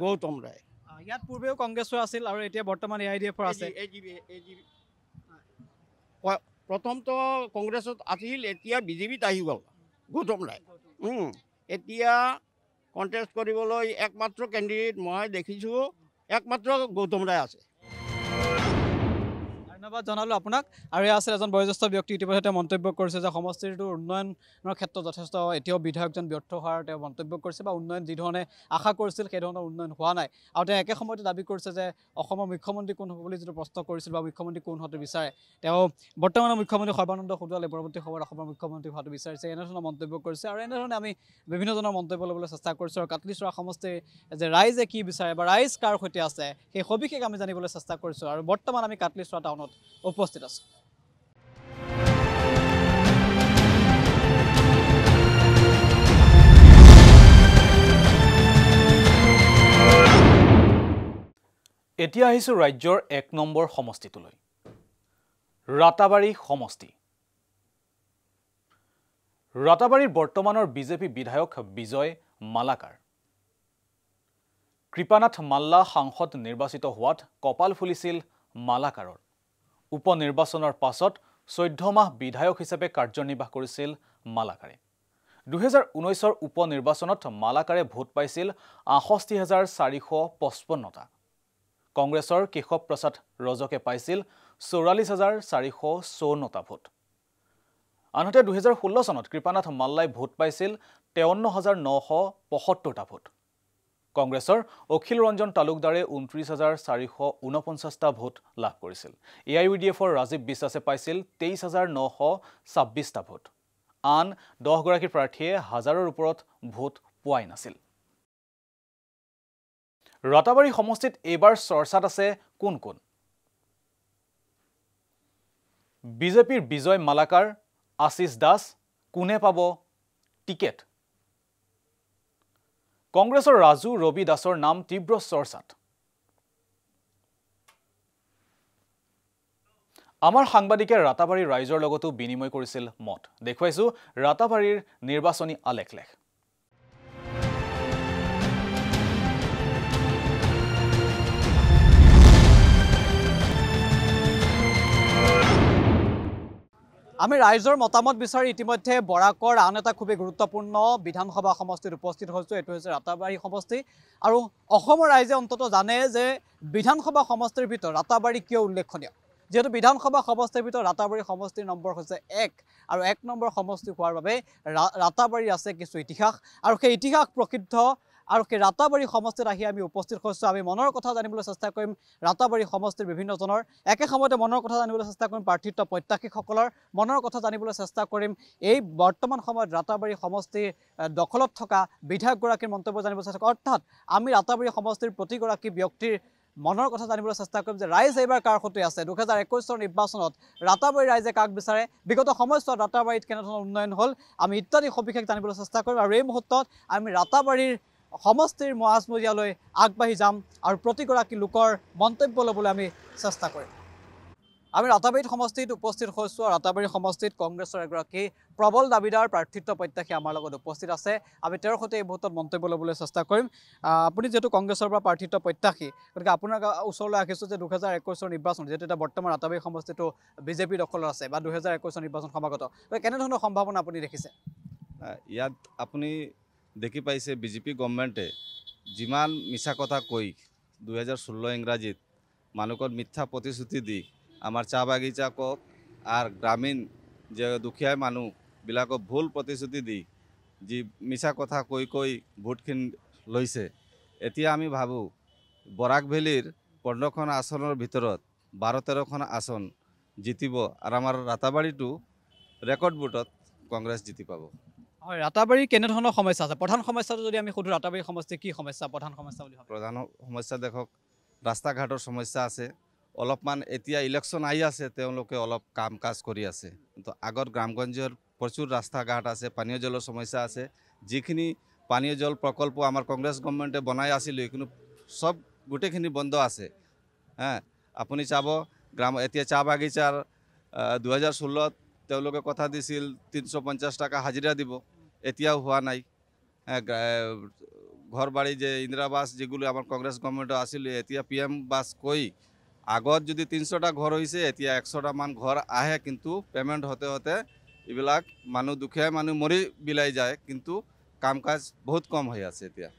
গৌতম ৰায় ইয়াত পূৰ্বেও কংগ্ৰেছৰ আছিল আৰু এতিয়া বৰ্তমান AIUDFৰ আছে প্ৰথমটো কংগ্ৰেছত আছিল এতিয়া বিজেপিত আহি গ'ল গৌতম ৰায় এতিয়া কণ্টেষ্ট কৰিবলৈ একমাত্ৰ কেণ্ডিডেট মই দেখিছোঁ একমাত্ৰ গৌতম ৰায় আছে ধন্যবাদ জনালোঁ আপোনাক আৰু এয়া আছিল এজন বয়োজ্যেষ্ঠ ব্যক্তি ইতিমধ্যে মন্তব্য কৰিছে যে সমষ্টিটোৰ উন্নয়নৰ ক্ষেত্ৰত যথেষ্ট এতিয়াও বিধায়কজন ব্যৰ্থ হোৱাৰ তেওঁ মন্তব্য কৰিছে বা উন্নয়ন যিধৰণে আশা কৰিছিল সেইধৰণৰ উন্নয়ন হোৱা নাই আৰু তেওঁ একে সময়তে দাবী কৰিছে যে অসমৰ মুখ্যমন্ত্ৰী কোন হ'ব বুলি যিটো প্ৰশ্ন কৰিছিল বা মুখ্যমন্ত্ৰী কোন হোৱাটো বিচাৰে তেওঁ বৰ্তমানৰ মুখ্যমন্ত্ৰী সৰ্বানন্দ সোণোৱালে পৰৱৰ্তী সময়ত অসমৰ মুখ্যমন্ত্ৰী হোৱাটো বিচাৰিছে এনেধৰণৰ মন্তব্য কৰিছে আৰু এনেধৰণে আমি বিভিন্নজনৰ মন্তব্য ল'বলৈ চেষ্টা কৰিছোঁ আৰু কাটলিচৰা সমষ্টিৰ যে ৰাইজে কি বিচাৰে বা ৰাইজ কাৰ সৈতে আছে সেই সবিশেষ আমি জানিবলৈ চেষ্টা কৰিছোঁ আৰু বৰ্তমান আমি কাটলিচৰা টাউনত উপস্থিত আছোঁ এতিয়া আহিছোঁ ৰাজ্যৰ 1 নম্বৰ সমষ্টিটোলৈ ৰাতাবাৰী সমষ্টি ৰাতাবাৰীৰ বৰ্তমানৰ বিজেপি বিধায়ক বিজয় মালাকাৰ কৃপানাথ মাল্লা সাংসদ নিৰ্বাচিত হোৱাত কপাল ফুলিছিল মালাকাৰৰ উপনিৰ্বাচনৰ পাছত 14 মাহ বিধায়ক হিচাপে কাৰ্যনিৰ্বাহ কৰিছিল মালাকাৰে 2019ৰ উপনিৰ্বাচনত মালাকাৰে ভোট পাইছিল 68455টা কংগ্ৰেছৰ কেশৱ প্ৰসাদ ৰজকে পাইছিল 44454টা ভোট আনহাতে 2016 চনত কৃপানাথ মাল্লাই ভোট পাইছিল 53975টা ভোট কংগ্ৰেছৰ অখিল ৰঞ্জন তালুকদাৰে 29449টা ভোট লাভ কৰিছিল AIUDFৰ ৰাজীৱ বিশ্বাসে পাইছিল 23926টা ভোট আন 10 গৰাকী প্ৰাৰ্থীয়ে হাজাৰৰ ওপৰত ভোট পোৱাই নাছিল ৰাতাবাৰী সমষ্টিত এবাৰ চৰ্চাত আছে কোন কোন বিজেপিৰ বিজয় মালাকাৰ আশিষ দাস কোনে পাব টিকেট কংগ্ৰেছৰ ৰাজু ৰবি দাসৰ নাম তীব্ৰ চৰ্চাত আমাৰ সাংবাদিকে ৰাতাবাৰীৰ ৰাইজৰ লগতো বিনিময় কৰিছিল মত দেখুৱাইছো ৰাতাবাৰীৰ নিৰ্বাচনী আলেখলেখ আমি ৰাইজৰ মতামত বিচাৰি ইতিমধ্যে বৰাকৰ আন এটা খুবেই গুৰুত্বপূৰ্ণ বিধানসভা সমষ্টিত উপস্থিত হৈছোঁ। এইটো হৈছে ৰাতাবাৰী সমষ্টি আৰু অসমৰ ৰাইজে অন্ততঃ জানে যে বিধানসভা সমষ্টিৰ ভিতৰত ৰাতাবাৰী কিয় উল্লেখনীয়। যেহেতু বিধানসভা সমষ্টিৰ ভিতৰত ৰাতাবাৰী সমষ্টিৰ নম্বৰ হৈছে 1 আৰু 1 নম্বৰ সমষ্টি হোৱাৰ বাবে ৰাতাবাৰীৰ আছে কিছু ইতিহাস আৰু সেই ইতিহাস প্ৰসিদ্ধ আৰু সেই ৰাতাবাৰী সমষ্টিত আহি আমি উপস্থিত হৈছোঁ। আমি মনৰ কথা জানিবলৈ চেষ্টা কৰিম ৰাতাবাৰী সমষ্টিৰ বিভিন্নজনৰ, একে সময়তে মনৰ কথা জানিবলৈ চেষ্টা কৰিম প্ৰাৰ্থিত্ব প্ৰত্যাশীসকলৰ মনৰ কথা জানিবলৈ চেষ্টা কৰিম এই বৰ্তমান সময়ত ৰাতাবাৰী সমষ্টিৰ দখলত থকা বিধায়কগৰাকীৰ মন্তব্য জানিবলৈ চেষ্টা কৰিম। অৰ্থাৎ আমি ৰাতাবাৰী সমষ্টিৰ প্ৰতিগৰাকী ব্যক্তিৰ মনৰ কথা জানিবলৈ চেষ্টা কৰিম যে ৰাইজ এইবাৰ কাৰ সৈতে আছে। 2021 চনৰ নিৰ্বাচনত ৰাতাবাৰী ৰাইজে কাক বিচাৰে, বিগত সময়ছোৱাত ৰাতাবাৰীত কেনেধৰণৰ উন্নয়ন হ'ল, আমি ইত্যাদি সবিশেষ জানিবলৈ চেষ্টা কৰিম। আৰু এই মুহূৰ্তত আমি ৰাতাবাৰীৰ সমষ্টিৰ মাজমজিয়ালৈ আগবাঢ়ি যাম আৰু প্ৰতিগৰাকী লোকৰ মন্তব্য ল'বলৈ আমি চেষ্টা কৰিম। আমি ৰাতাবাৰী সমষ্টিত উপস্থিত হৈছোঁ। ৰাতাবাৰী সমষ্টিত কংগ্ৰেছৰ এগৰাকী প্ৰবল দাবীদাৰ প্ৰাৰ্থিত্ব প্ৰত্যাশী আমাৰ লগত উপস্থিত আছে। আমি তেওঁৰ সৈতে এই মুহূৰ্তত মন্তব্য ল'বলৈ চেষ্টা কৰিম। আপুনি যিহেতু কংগ্ৰেছৰ পৰা প্ৰাৰ্থিত্ব প্ৰত্যাশী, গতিকে আপোনাৰ ওচৰলৈ আহিছোঁ যে 2021 চনৰ নিৰ্বাচন যিহেতু এতিয়া বৰ্তমান ৰাতাবাৰী সমষ্টিটো বিজেপি দখলত আছে বা 2021 চনৰ নিৰ্বাচন সমাগত, কেনেধৰণৰ সম্ভাৱনা আপুনি দেখিছে? ইয়াত আপুনি দেখি পাইছে বিজেপি গভৰ্ণমেণ্টে যিমান মিছা কথা কৈ 2016 ইংৰাজীত মানুহক মিথ্যা প্ৰতিশ্ৰুতি দি আমাৰ চাহ বাগিচা কওক আৰু গ্ৰামীণ যে দুখীয়া মানুহবিলাকক ভুল প্ৰতিশ্ৰুতি দি যি মিছা কথা কৈ কৈ ভোটখিনি লৈছে। এতিয়া আমি ভাবোঁ বৰাক ভেলীৰ 15খন আসনৰ ভিতৰত 12-13খন আসন জিতিব আৰু আমাৰ ৰাতাবাৰীটো ৰেকৰ্ড ভোটত কংগ্ৰেছ জিতি পাব। হয়, ৰাতাবাৰীৰ কেনেধৰণৰ সমস্যা আছে? প্ৰধান সমস্যাটো যদি আমি সুধোঁ ৰাতাবাৰী সমষ্টিৰ কি সমস্যা প্ৰধান সমস্যা বুলি ভাবোঁ? প্ৰধান সমস্যা দেখক ৰাস্তা ঘাটৰ সমস্যা আছে। অলপমান এতিয়া ইলেকশ্যন আহি আছে, তেওঁলোকে অলপ কাম কাজ কৰি আছে, কিন্তু আগত গ্ৰামগঞ্জৰ প্ৰচুৰ ৰাস্তা ঘাট আছে, পানীয় জলৰ সমস্যা আছে। যিখিনি পানীয় জল প্ৰকল্প আমাৰ কংগ্ৰেছ গভৰ্ণমেণ্টে বনাই আছিলোঁ কিন্তু সব গোটেইখিনি বন্ধ আছে। আপুনি চাব এতিয়া চাহ বাগিচাৰ 2016ত তেওঁলোকে কথা দিছিল 350 টাকা হাজিৰা দিব, এতিয়াও হোৱা নাই। ঘৰ বাৰী যে ইন্দিৰাবাস যেগুলো আমাৰ কংগ্ৰেছ গভৰ্ণমেণ্টৰ আছিল, এতিয়া PM বাছ কৈ আগত যদি 300টা ঘৰ হৈছে এতিয়া 100টা মান ঘৰ আহে, কিন্তু পেমেণ্ট হতে হতে এইবিলাক মানুহ দুখীয়া মানুহ মৰি বিলাই যায়, কিন্তু কাম কাজ বহুত কম হৈ আছে এতিয়া।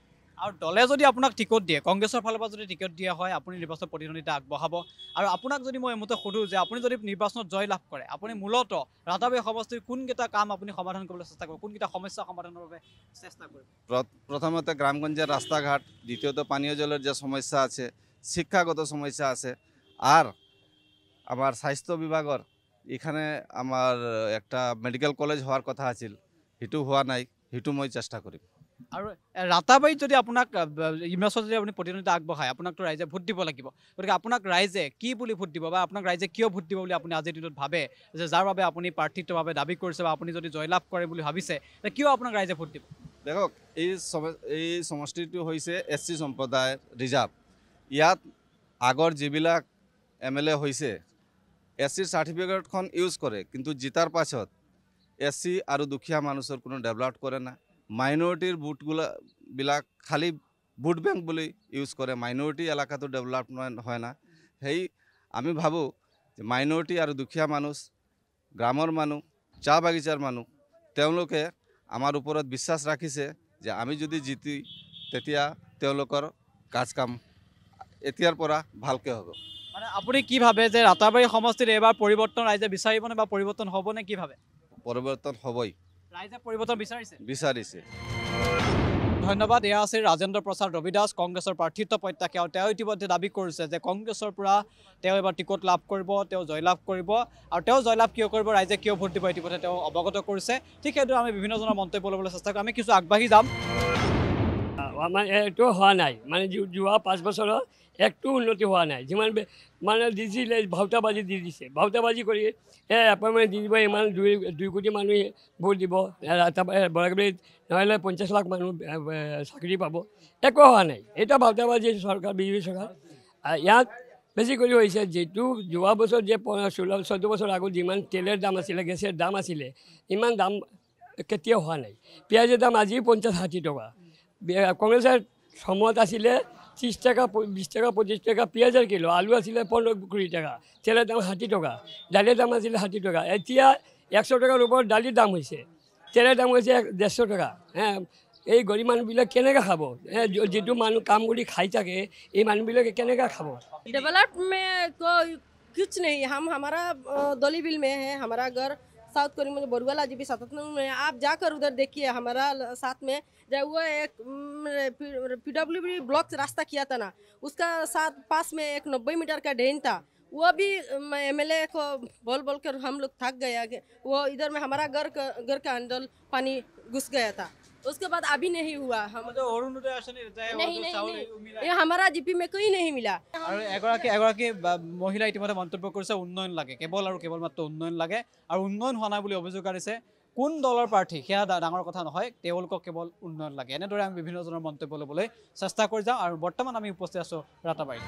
আৰু দলে যদি আপোনাক টিকট দিয়ে, কংগ্ৰেছৰ ফালৰ পৰা যদি টিকট দিয়া হয় আপুনি নিৰ্বাচনত প্ৰতিদ্বন্দ্বিতা আগবঢ়াব। আৰু আপোনাক যদি মই এইমতে সোধোঁ যে আপুনি যদি নিৰ্বাচনত জয় লাভ কৰে আপুনি মূলতঃ ৰাতাবাৰী সমষ্টিৰ কোনকেইটা কাম আপুনি সমাধান কৰিবলৈ চেষ্টা কৰিব, কোনকেইটা সমস্যা সমাধানৰ বাবে চেষ্টা কৰিব? প্ৰথমতে গ্ৰামগঞ্জেৰ রাস্তাঘাট, দ্বিতীয়ত পানীয় জলের যে সমস্যা আছে, শিক্ষাগত সমস্যা আছে, আর আমার স্বাস্থ্য বিভাগের এখানে আমার একটা মেডিকেল কলেজ হওয়ার কথা আছিল, সেটু হওয়া নাই, সেটু মই চেষ্টা কৰিম। আৰু ৰাতাবাৰীত যদি আপোনাক নিৰ্বাচনত যদি আপুনি প্ৰতিদ্বন্দ্বিতা আগবঢ়ায় আপোনাকতো ৰাইজে ভোট দিব লাগিব, গতিকে আপোনাক ৰাইজে কি বুলি ভোট দিব বা আপোনাক ৰাইজে কিয় ভোট দিব বুলি আপুনি আজিৰ দিনত ভাবে, যে যাৰ বাবে আপুনি প্ৰাৰ্থিত্বভাৱে দাবী কৰিছে বা আপুনি যদি জয়লাভ কৰে বুলি ভাবিছে, কিয় আপোনাক ৰাইজে ভোট দিব? দেখক এই সমষ্টিটো হৈছে SC সম্প্ৰদায়ৰ ৰিজাৰ্ভ। ইয়াত আগৰ যিবিলাক MLA হৈছে SC চাৰ্টিফিকেটখন ইউজ কৰে, কিন্তু জিতাৰ পাছত SC আৰু দুখীয়া মানুহৰ কোনো ডেভেলপ কৰে না। মাইনৰিটিৰ ভোটবিলাক খালি ভোট বেংক বুলি ইউজ কৰে, মাইনৰিটি এলেকাটো ডেভেলপমেণ্ট হয় না। সেই আমি ভাবোঁ যে মাইনৰিটি আৰু দুখীয়া মানুহ, গ্ৰামৰ মানুহ, চাহ বাগিচাৰ মানুহ, তেওঁলোকে আমাৰ ওপৰত বিশ্বাস ৰাখিছে যে আমি যদি জিতি তেতিয়া তেওঁলোকৰ কাজ কাম এতিয়াৰ পৰা ভালকৈ হ'ব। মানে আপুনি কি ভাবে যে ৰাতাবাৰী সমষ্টিত এইবাৰ পৰিৱৰ্তন ৰাইজে বিচাৰিবনে বা পৰিৱৰ্তন হ'বনে, কি ভাবে? পৰিৱৰ্তন হ'বই, ৰাইজে পৰিৱৰ্তন বিচাৰিছে। ধন্যবাদ। এয়া আছিল ৰাজেন্দ্ৰ প্ৰসাদ ৰবিদাস, কংগ্ৰেছৰ প্ৰাৰ্থিত্ব প্ৰত্যাশী, আৰু তেওঁ ইতিমধ্যে দাবী কৰিছে যে কংগ্ৰেছৰ পৰা তেওঁ এবাৰ টিকট লাভ কৰিব, তেওঁ জয়লাভ কৰিব, আৰু তেওঁ জয়লাভ কিয় কৰিব, ৰাইজে কিয় ভোট দিব, ইতিমধ্যে তেওঁ অৱগত কৰিছে। ঠিক সেইদৰে আমি বিভিন্নজনৰ মন্তব্য ল'বলৈ চেষ্টা কৰিম, আমি কিছু আগবাঢ়ি যাম। মানে এইটো হোৱা নাই, মানে যোৱা 5 বছৰত একটু উন্নতি হোৱা নাই। যিমান মানে দিছিলে ভাওতাবাজি দি দিছে, ভাওতাবাজি কৰি এপইণ্টমেণ্ট দি দিব, ইমান 2 কোটি মানুহে ভোট দিব, বৰাকবাৰীত নহ'লে 50 লাখ মানুহ চাকৰি পাব, একো হোৱা নাই। এটা ভাওতাবাজি চৰকাৰ, বিজেপি চৰকাৰ। ইয়াত বেছি কৰি হৈছে যিটো যোৱা বছৰ যে 14 বছৰ আগত যিমান তেলৰ দাম আছিলে, গেছৰ দাম আছিলে, ইমান দাম কেতিয়াও হোৱা নাই। পিঁয়াজৰ দাম আজি 50-60 টকা। কংগ্ৰেছৰ সময়ত আছিলে 30 টাকা, 20 টাকা, 25 টাকা পিঁয়াজৰ কিলো, আলু আছিলে 15-20 টাকা, তেলৰ দাম 60 টকা, দাইলৰ দাম আছিলে 60 টকা। এতিয়া 100 টাকার উপর ডালির দাম হয়েছে, তেলের দাম হয়েছে 150 টাকা। হ্যাঁ, এই গরিব মানুহবিলাক কেনেকৈ খাব? যিটো মানুহ কাম কৰি খাই থাকে এই মানুহবিলাকে কেনেকৈ খাব? डेवलप में कोई कुछ नहीं, हम हमारा दोलीबिल में है, हमारा घर साउथ कोरिया में बोरवाला जी भी 77 में। आप जाकर उधर देखिए, हमारा साथ में जब वो एक PWB ब्लॉक से रास्ता किया था ना, उसका साथ पास में एक 90 मीटर का ड्रेन था, वो भी MLA को बोल बोल कर हम लोग थक गए। वो इधर में हमारा घर का अंदर पानी घुस गया था, उसके बाद अभी नहीं हुआ। हम नहीं, हमारा GP में कोई नहीं मिला। আৰু এগৰাকী মহিলা ইতিমধ্যে মন্তব্য কৰিছে উন্নয়ন লাগে, কেৱল আৰু কেৱল মাত্ৰ উন্নয়ন লাগে, আৰু উন্নয়ন হোৱা নাই বুলি অভিযোগ আনিছে। কোন দলৰ প্ৰাৰ্থী সেয়া ডাঙৰ কথা নহয়, তেওঁলোকক কেৱল উন্নয়ন লাগে। এনেদৰে আমি বিভিন্নজনৰ মন্তব্য ল'বলৈ চেষ্টা কৰি যাওঁ। আৰু বৰ্তমান আমি উপস্থিত আছোঁ ৰাতাবাৰীত।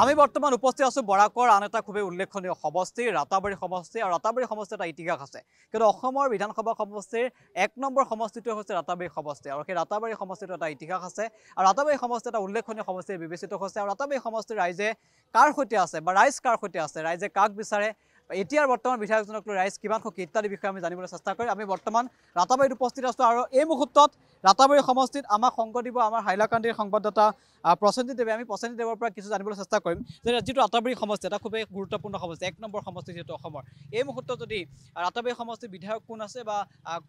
আমি বৰ্তমান উপস্থিত আছোঁ বৰাকৰ আন এটা খুবেই উল্লেখনীয় সমষ্টি, ৰাতাবাৰী সমষ্টি। আৰু ৰাতাবাৰী সমষ্টিৰ এটা ইতিহাস আছে, কিন্তু অসমৰ বিধানসভা সমষ্টিৰ 1 নম্বৰ সমষ্টিটো হৈছে ৰাতাবাৰী সমষ্টি। আৰু সেই ৰাতাবাৰী সমষ্টিটো এটা ইতিহাস আছে, আৰু ৰাতাবাৰী সমষ্টি এটা উল্লেখনীয় সমষ্টি বিবেচিত হৈছে। আৰু ৰাতাবাৰী সমষ্টিৰ ৰাইজে কাৰ সৈতে আছে বা ৰাইজ কাৰ সৈতে আছে, ৰাইজে কাক বিচাৰে, এতিয়াৰ বৰ্তমান বিধায়কজনক লৈ ৰাইজ কিমান সুখী ইত্যাদি বিষয়ে আমি জানিবলৈ চেষ্টা কৰিম। আমি বৰ্তমান ৰাতাবাৰীত উপস্থিত আছোঁ, আৰু এই মুহূৰ্তত ৰাতাবাৰী সমষ্টিত আমাক সংগ দিব আমাৰ হাইলাকান্দিৰ সংবাদদাতা প্ৰসেনজিৎ দেৱে। আমি প্ৰসেনজিৎ দেৱৰ পৰা কিছু জানিবলৈ চেষ্টা কৰিম যে যিটো ৰাতাবাৰী সমষ্টি এটা খুবেই গুৰুত্বপূৰ্ণ সমষ্টি, 1 নম্বৰ সমষ্টি যিহেতু অসমৰ, এই মুহূৰ্তত যদি ৰাতাবাৰী সমষ্টিৰ বিধায়ক কোন আছে বা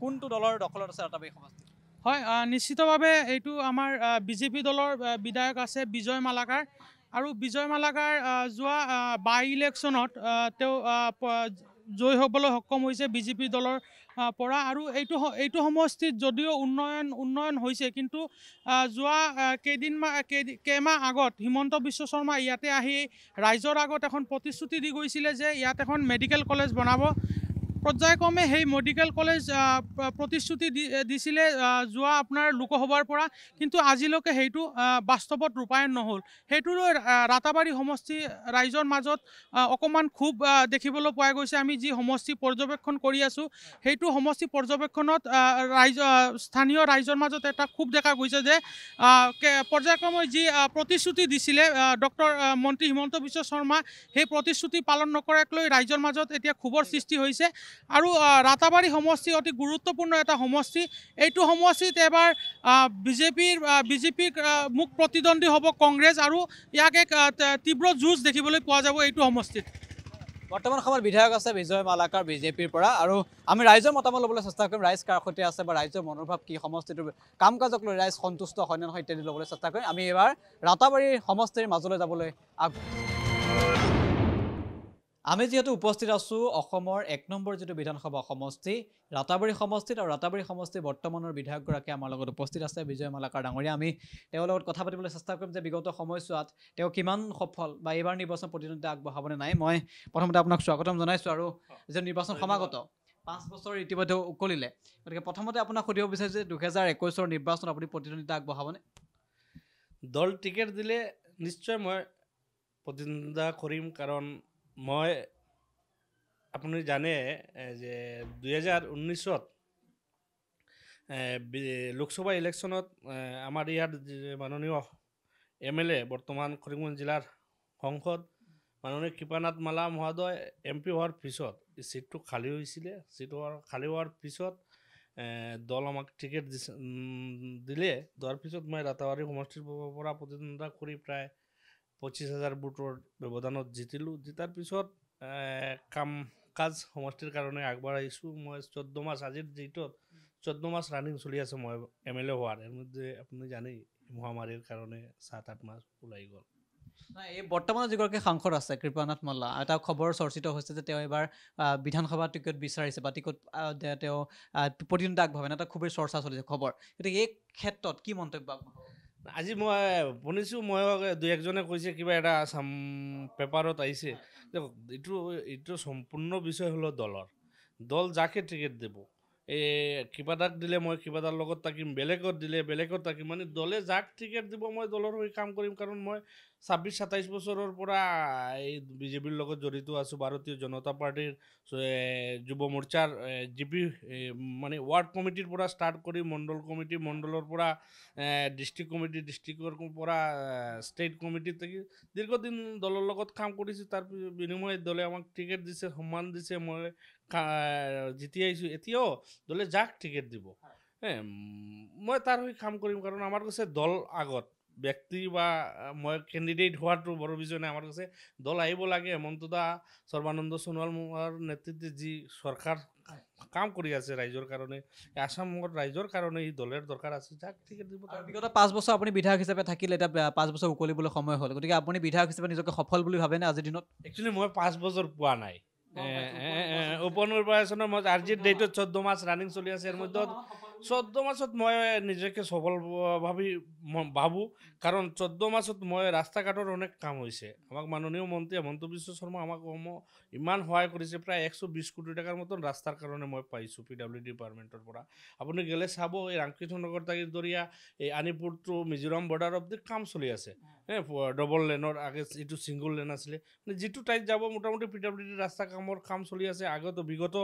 কোনটো দলৰ দখলত আছে ৰাতাবাৰী সমষ্টি? হয়, নিশ্চিতভাৱে এইটো আমাৰ BJP দলৰ বিধায়ক আছে বিজয় মালাকাৰ। আৰু বিজয় মালাকাৰ যোৱা বাই ইলেকশ্যনত তেওঁ জয়ী হ'বলৈ সক্ষম হৈছে BJP দলৰ পৰা। আৰু এইটো সমষ্টিত যদিও উন্নয়ন হৈছে, কিন্তু যোৱা কেইমাহ আগত হিমন্ত বিশ্ব শৰ্মা ইয়াতে আহি ৰাইজৰ আগত এখন প্ৰতিশ্ৰুতি দি গৈছিলে যে ইয়াত এখন মেডিকেল কলেজ বনাব। পৰ্যায়ক্ৰমে সেই মেডিকেল কলেজ প্ৰতিশ্ৰুতি দিছিলে যোৱা আপোনাৰ লোকসভাৰ পৰা, কিন্তু আজিলৈকে সেইটো বাস্তৱত ৰূপায়ণ নহ'ল। সেইটো লৈ ৰাতাবাৰী সমষ্টি ৰাইজৰ মাজত অকণমান ক্ষোভ দেখিবলৈ পোৱা গৈছে। আমি যি সমষ্টি পৰ্যবেক্ষণ কৰি আছোঁ, সেইটো সমষ্টি পৰ্যবেক্ষণত স্থানীয় ৰাইজৰ মাজত এটা ক্ষোভ দেখা গৈছে যে পৰ্যায়ক্ৰমে যি প্ৰতিশ্ৰুতি দিছিলে মন্ত্ৰী হিমন্ত বিশ্ব শৰ্মা, সেই প্ৰতিশ্ৰুতি পালন নকৰাক লৈ ৰাইজৰ মাজত এতিয়া ক্ষোভৰ সৃষ্টি হৈছে। আৰু ৰাতাবাৰী সমষ্টি অতি গুৰুত্বপূৰ্ণ এটা সমষ্টি। এইটো সমষ্টিত এবাৰ বিজেপিৰ মুখ প্ৰতিদ্বন্দ্বী হ'ব কংগ্ৰেছ, আৰু ইয়াক এক তীব্ৰ যুঁজ দেখিবলৈ পোৱা যাব এইটো সমষ্টিত। বৰ্তমান সময়ত বিধায়ক আছে বিজয় মালাকাৰ BJPৰ পৰা, আৰু আমি ৰাইজৰ মতামত ল'বলৈ চেষ্টা কৰিম, ৰাইজ কাৰ সৈতে আছে বা ৰাইজৰ মনোভাৱ কি, সমষ্টিটোৰ কাম কাজক লৈ ৰাইজ সন্তুষ্ট হয় নে নহয় ইত্যাদি ল'বলৈ চেষ্টা কৰিম। আমি এইবাৰ ৰাতাবাৰী সমষ্টিৰ মাজলৈ যাবলৈ আগবাঢ়িছোঁ। আমি যিহেতু উপস্থিত আছোঁ অসমৰ 1 নম্বৰ যিটো বিধানসভা সমষ্টি ৰাতাবাৰী সমষ্টিত, আৰু ৰাতাবাৰী সমষ্টিৰ বৰ্তমানৰ বিধায়কগৰাকী আমাৰ লগত উপস্থিত আছে বিজয় মালাকাৰ ডাঙৰীয়া। আমি তেওঁৰ লগত কথা পাতিবলৈ চেষ্টা কৰিম যে বিগত সময়ছোৱাত তেওঁ কিমান সফল বা এইবাৰ নিৰ্বাচন প্ৰতিদ্বন্দ্বিতা আগবঢ়াবনে নাই। মই প্ৰথমতে আপোনাক স্বাগতম জনাইছোঁ। আৰু যে নিৰ্বাচন সমাগত 5 বছৰ ইতিমধ্যে উকলিলে, গতিকে প্ৰথমতে আপোনাক সুধিব বিচাৰিছোঁ যে 2021 নিৰ্বাচনত আপুনি প্ৰতিদ্বন্দ্বিতা আগবঢ়াবনে? দল টিকেট দিলে নিশ্চয় মই প্ৰতিদ্বন্দ্বিতা কৰিম, কাৰণ মই আপুনি জানে যে 2019 লোকসভা ইলেকশ্যনত আমাৰ ইয়াত মাননীয় MLA বৰ্তমান কৰিমগঞ্জ জিলাৰ সংসদ মাননীয় কৃপানাথ মালা মহোদয় MP হোৱাৰ পিছত চিটটো খালী হৈছিলে। চিটটো খালী হোৱাৰ পিছত দল আমাক টিকেট দিলে। দিয়াৰ পিছত মই ৰাতাবাৰী সমষ্টিৰ পৰা প্ৰতিদ্বন্দ্বিতা কৰি প্ৰায় 25,000 ভোটৰ ব্যৱধানত জিতিলোঁ। জিতাৰ পিছত কাম কাজ সমষ্টিৰ কাৰণে আগবাঢ়াইছোঁ। মই 14 মাহ, আজিৰ ডেটত 14 মাহ ৰানিং চলি আছে মই MLA হোৱাৰ। ইয়াৰ মধ্যে আপুনি জানেই মহামাৰীৰ কাৰণে 7-8 মাহ ওলাই গ'ল। এই বৰ্তমানৰ যিগৰাকী সাংসদ আছে কৃপানাথ মাল্লা, এটা খবৰ চৰ্চিত হৈছে যে তেওঁ এইবাৰ বিধানসভা টিকট বিচাৰিছে বা টিকট তেওঁ প্ৰতিদ্বন্দ্বিতা আগবঢ়াব, এটা খুবেই চৰ্চা চলিছে খবৰ। গতিকে এই ক্ষেত্ৰত কি মন্তব্য? আজি মই শুনিছোঁ, মই 2-1জনে কৈছে কিবা এটা পেপাৰত আহিছে। এইটো সম্পূৰ্ণ বিষয় হ'ল দল যাকে টিকেট দিব, এই কিবাটাক দিলে মই কিবাটাৰ লগত থাকিম, বেলেগত দিলে বেলেগত থাকিম, মানে দলে যাক টিকেট দিব মই দলৰ হৈ কাম কৰিম। কাৰণ মই 26-27 বছৰৰ পৰা এই বিজেপিৰ লগত জড়িত আছোঁ। ভাৰতীয় জনতা পাৰ্টিৰ যুৱ মৰ্চাৰ জিপি মানে ৱাৰ্ড কমিটিৰ পৰা ষ্টাৰ্ট কৰি মণ্ডল কমিটি, মণ্ডলৰ পৰা ডিষ্ট্ৰিক্ট কমিটি, ডিষ্ট্ৰিক্টৰ পৰা ষ্টেট কমিটি থাকি দীৰ্ঘদিন দলৰ লগত কাম কৰিছোঁ। তাৰ বিনিময়ত দলে আমাক টিকেট দিছে, সন্মান দিছে। মই জিতি আহিছোঁ। এতিয়াও দলে যাক টিকেট দিব মই তাৰ হৈ কাম কৰিম, কাৰণ আমাৰ কৈছে দল আগত, ব্যক্তি বা মই কেণ্ডিডেট হোৱাটো বৰ বিজয় নাই। আমাৰ কাছে দল আহিব লাগে। হেমন্ত দা, সৰ্বানন্দ সোণোৱালৰ নেতৃত্বে যি চৰকাৰ কাম কৰি আছে ৰাইজৰ কাৰণে, আসামৰ ৰাইজৰ কাৰণে এই দলেৰ দৰকাৰ আছে। যাক টিকেট দিব। বিগত 5 বছৰ আপুনি বিধায়ক হিচাপে থাকিলে, এতিয়া 5 বছৰ উকলিবলৈ সময় হ'ল, গতিকে আপুনি বিধায়ক হিচাপে নিজকে সফল বুলি ভাবেনে আজিৰ দিনত? একচুৱেলি মই 5 বছৰ পোৱা নাই। উপ নিৰ্বাচনৰ মই আজিৰ ডেটত 14 মাস ৰানিং চলি আছে। এর মধ্যে 14 মাসত মই নিজকে সফল ভাবো, কারণ 14 মাসত মই রাস্তা ঘাটৰ অনেক কাম হৈছে। আমাক মাননীয় মন্ত্ৰী হেমন্ত বিশ্ব শৰ্মা আমাক ইমান সহায় কৰিছে। প্ৰায় 120 কোটি টাকাৰ মতন ৰাস্তাৰ কাৰণে মই পাইছোঁ PWD ডিপাৰ্টমেণ্টৰ পৰা। আপুনি গেলে চাব, এই ৰামকৃষ্ণ নগৰ তাগিৰ দৰিয়া এই আনিপুৰ টু মিজোৰাম বৰ্ডাৰ অব্দি কাম চলি আছে। ডবল লেনৰ আগে এইটো সিঙ্গল লেন আছিলে, যিটো টাইত যাব মোটামুটি PWD ৰাস্তা কাম চলি আছে। আগত বিগত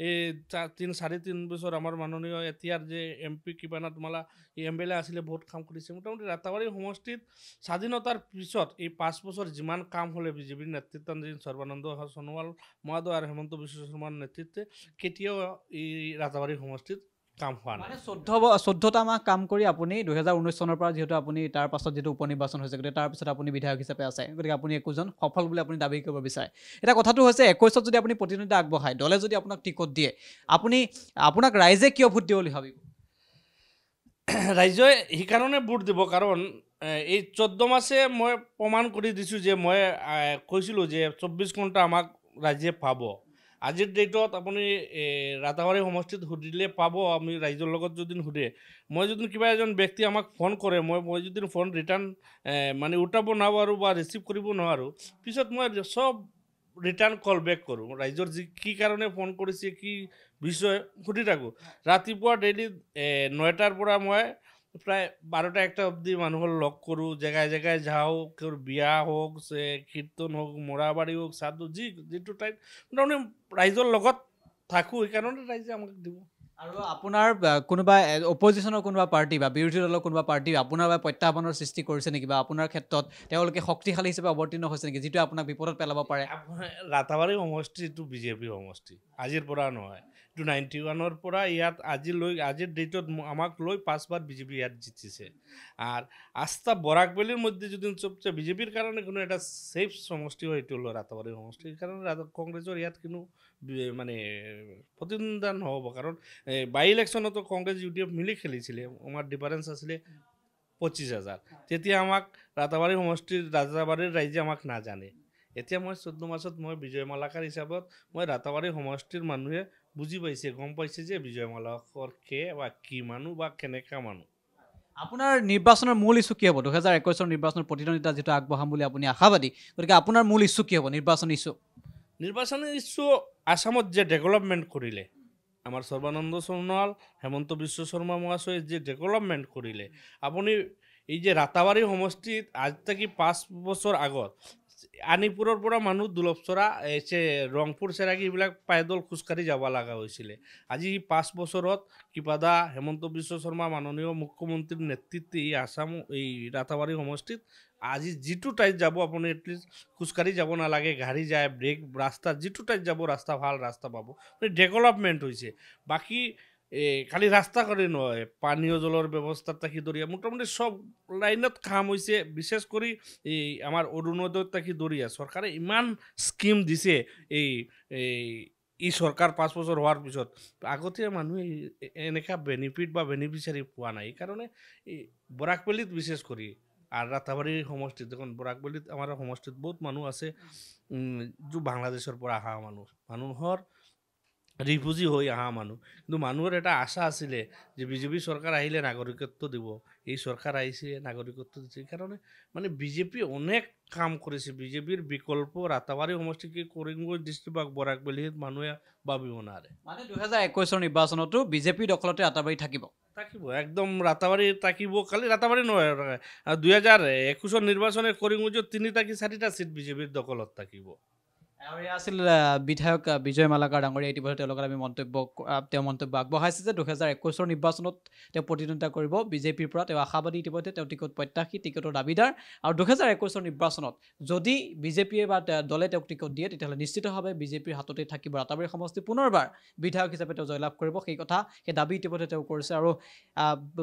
এই 3-3.5 বছৰ আমাৰ মাননীয় এতিয়াৰ যে MP কৃপানাথ মালা এই MLA আছিলে, বহুত কাম কৰিছে। মোটামুটি ৰাতাবাৰী সমষ্টিত স্বাধীনতাৰ পিছত এই 5 বছৰ যিমান কাম হ'লে বিজেপিৰ নেতৃত্বাধীন সৰ্বানন্দ সোণোৱাল মহোদয় আৰু হেমন্ত বিশ্ব শৰ্মাৰ নেতৃত্বে কেতিয়াও এই ৰাতাবাৰী সমষ্টিত কাম হোৱা নাই। 14টা মাহ কাম কৰি আপুনি 2019 চনৰ পৰা যিহেতু আপুনি তাৰ পাছত যিটো উপ নিৰ্বাচন হৈছে, গতিকে তাৰ পিছত আপুনি বিধায়ক হিচাপে আছে, গতিকে আপুনি একোজন সফল বুলি আপুনি দাবী কৰিব বিচাৰে। এটা কথাটো হৈছে 21ত যদি আপুনি প্ৰতিনিধিত্ব আগবঢ়ায়, দলে যদি আপোনাক টিকট দিয়ে, আপোনাক ৰাইজে কিয় ভোট দিব বুলি ভাবিব? ৰাইজে সেইকাৰণে ভোট দিব, কাৰণ এই 14 মাসে মই প্ৰমাণ কৰি দিছোঁ যে মই কৈছিলোঁ যে 24 ঘণ্টা আমাক ৰাইজে পাব। আজিৰ ডেটত আপুনি ৰাতাবাৰী সমষ্টিত সুধিলে পাব। আমি ৰাইজৰ লগত যদি সুধে, মই যদি কিবা এজন ব্যক্তি আমাক ফোন কৰে, মই যদি ফোন ৰিটাৰ্ণ মানে উঠাব নোৱাৰোঁ বা ৰিচিভ কৰিব নোৱাৰোঁ, পিছত মই চব ৰিটাৰ্ণ কল বেক কৰোঁ। ৰাইজৰ যি কি কাৰণে ফোন কৰিছে, কি বিষয় সুধি থাকোঁ। ৰাতিপুৱা ডেইলি 9টাৰ পৰা মই প্ৰায় 12টা-1টা অবধি মানুহৰ লগ কৰোঁ, জেগাই জেগাই যাওঁ। কেউৰ বিয়া হওক, কীৰ্তন হওক, মৰাবাৰী হওক, সাধু যিটো টাইপ মোটামুটি ৰাইজৰ লগত থাকোঁ। সেইকাৰণে ৰাইজে আমাক দিব। আৰু আপোনাৰ কোনোবা অপজিশ্যনৰ কোনোবা পাৰ্টি বা বিৰোধী দলৰ কোনোবা পাৰ্টি আপোনাৰ বাবে প্ৰত্যাহ্বানৰ সৃষ্টি কৰিছে নেকি, বা আপোনাৰ ক্ষেত্ৰত তেওঁলোকে শক্তিশালী হিচাপে অৱতীৰ্ণ হৈছে নেকি, যিটো আপোনাক বিপদত পেলাব পাৰে? ৰাতাবাৰী সমষ্টি এইটো বিজেপি সমষ্টি, আজিৰ পৰা নহয়। এইটো 91ৰ পৰা ইয়াত আজিৰ ডেটত আমাক লৈ 5 বাৰ বিজেপি ইয়াত জিতিছে। আর আস্থা বরাকবেলির মধ্যে যদি সবচেয়ে বিজেপির কারণে কোনো একটা সেফ সমষ্টি হয়, এটি হলো রাতাবাড়ি সমষ্টি। এই কারণে কংগ্রেসের ইয়াত কিন্তু মানে প্রতিদ্বন্দ্বিতা নহ'ব, কারণ বাই ইলেকশনতো কংগ্রেস UDF মিলি খেলিছিলে। আমার ডিফারেন্স আছিলে 25,000। তেতিয়া আমাক ৰাতাবাৰী সমষ্টিৰ ৰাতাবাৰীৰ ৰাইজে আমাক নাজানে। এতিয়া মই 14 মাসত মই বিজয় মালাকাৰ হিচাপত মই ৰাতাবাৰী সমষ্টিৰ মানুহে বুজি পাইছে, গম পাইছে যে বিজয় মালাকৰ কে বা কি মানুহ বা কেনেকা মানুহ। আপোনাৰ নিৰ্বাচনৰ মূল ইস্যু কি হ'ব? 2021 নিৰ্বাচনৰ প্ৰতিদ্বন্দ্বিতা যিটো আগবঢ়াম বুলি আপুনি আশাবাদী, গতিকে আপোনাৰ মূল ইস্যু কি হ'ব? নিৰ্বাচনী ইস্যু আসামত যে ডেভেলপমেণ্ট কৰিলে আমাৰ সৰ্বানন্দ সোণোৱাল, হেমন্ত বিশ্ব শৰ্মা মহাশয়ে যে ডেভেলপমেণ্ট কৰিলে, আপুনি এই যে ৰাতাবাৰী সমষ্টিত আজ থাকি 5 বছৰ আগত আনিপুৰৰ পৰা মানুহ দুলপচৰা ৰংপুৰ চেৰাগী এইবিলাক পায়দল খোজকাঢ়ি যাব লগা হৈছিলে। আজি 5 বছৰত কিবাদা হেমন্ত বিশ্ব শৰ্মা মাননীয় মুখ্যমন্ত্ৰীৰ নেতৃত্বে এই আসাম এই ৰাতাবাৰী সমষ্টিত আজি যিটো টাইত যাব আপুনি এটলিষ্ট খোজকাঢ়ি যাব নালাগে, গাড়ী যায়, ব্ৰেক ৰাস্তা যিটো টাইত যাব ৰাস্তা ভাল ৰাস্তা পাব। ডেভেলপমেণ্ট হৈছে। বাকী খালি ৰাস্তা কৰি নহয়, পানীয় জলৰ ব্যৱস্থাত থাকি দৰিয়া মোটামুটি সব লাইনত কাম হৈছে। বিশেষ কৰি এই আমাৰ অৰুণোদয় থাকি দৰিয়া চৰকাৰে ইমান স্কিম দিছে। এই চৰকাৰ 5 বছৰ হোৱাৰ পিছত আগতে মানুহে এনেকা বেনিফিট বা বেনিফিচিয়াৰী পোৱা নাই। এইকাৰণে এই বৰাকবেলিত বিশেষ কৰি আৰ ৰাতাবাড়ি সমষ্টিত, দেখুন বৰাকবেলিত আমাৰ সমষ্টিত বহুত মানুষ আছে যে বাংলাদেশেৰ পৰা অহা মানুহৰ ৰিফিউজি হৈ অহা মানুহ। কিন্তু মানুহৰ এটা আশা আছিলে যে বিজেপি চৰকাৰ আহিলে নাগৰিকত্ব দিব। এই চৰকাৰ আহিছে, নাগৰিকত্ব দিছে। সেইকাৰণে মানে বিজেপি অনেক কাম কৰিছে। বিজেপিৰ বিকল্প ৰাতাবাৰী সমষ্টিকে কৰিমগঞ্জ ডিষ্ট্ৰিক্ট বা বৰাকবেলিত মানুহে ভাবিব নোৱাৰে। মানে 2021 নিৰ্বাচনতো বিজেপি দখলতে ৰাতাবাৰী থাকিব। থাকিব একদম ৰাতাবাড়ি থাকিব খালি ৰাতাবাড়ি নহয় 2021 নিৰ্বাচনে কৰিঙুজত 3টা কি 4টা সিট বিজেপিৰ দখলত থাকিব আৰু এয়া আছিল বিধায়ক বিজয় মালাকাৰ ডাঙৰীয়া ইতিমধ্যে তেওঁলোকৰ আমি মন্তব্য আগবঢ়াইছে যে 2021 নিৰ্বাচনত তেওঁ প্ৰতিদ্বন্দ্বিতা কৰিব বিজেপিৰ পৰা তেওঁ আশাবাদী ইতিমধ্যে তেওঁ টিকট প্ৰত্যাশী টিকটৰ দাবীদাৰ আৰু 2021 নিৰ্বাচনত যদি বিজেপিয়ে বা দলে তেওঁক টিকট দিয়ে তেতিয়াহ'লে নিশ্চিতভাৱে বিজেপিৰ হাততে থাকিব ৰাতাবাৰী সমষ্টি পুনৰবাৰ বিধায়ক হিচাপে তেওঁ জয়লাভ কৰিব সেই কথা সেই দাবী ইতিমধ্যে তেওঁ কৰিছে আৰু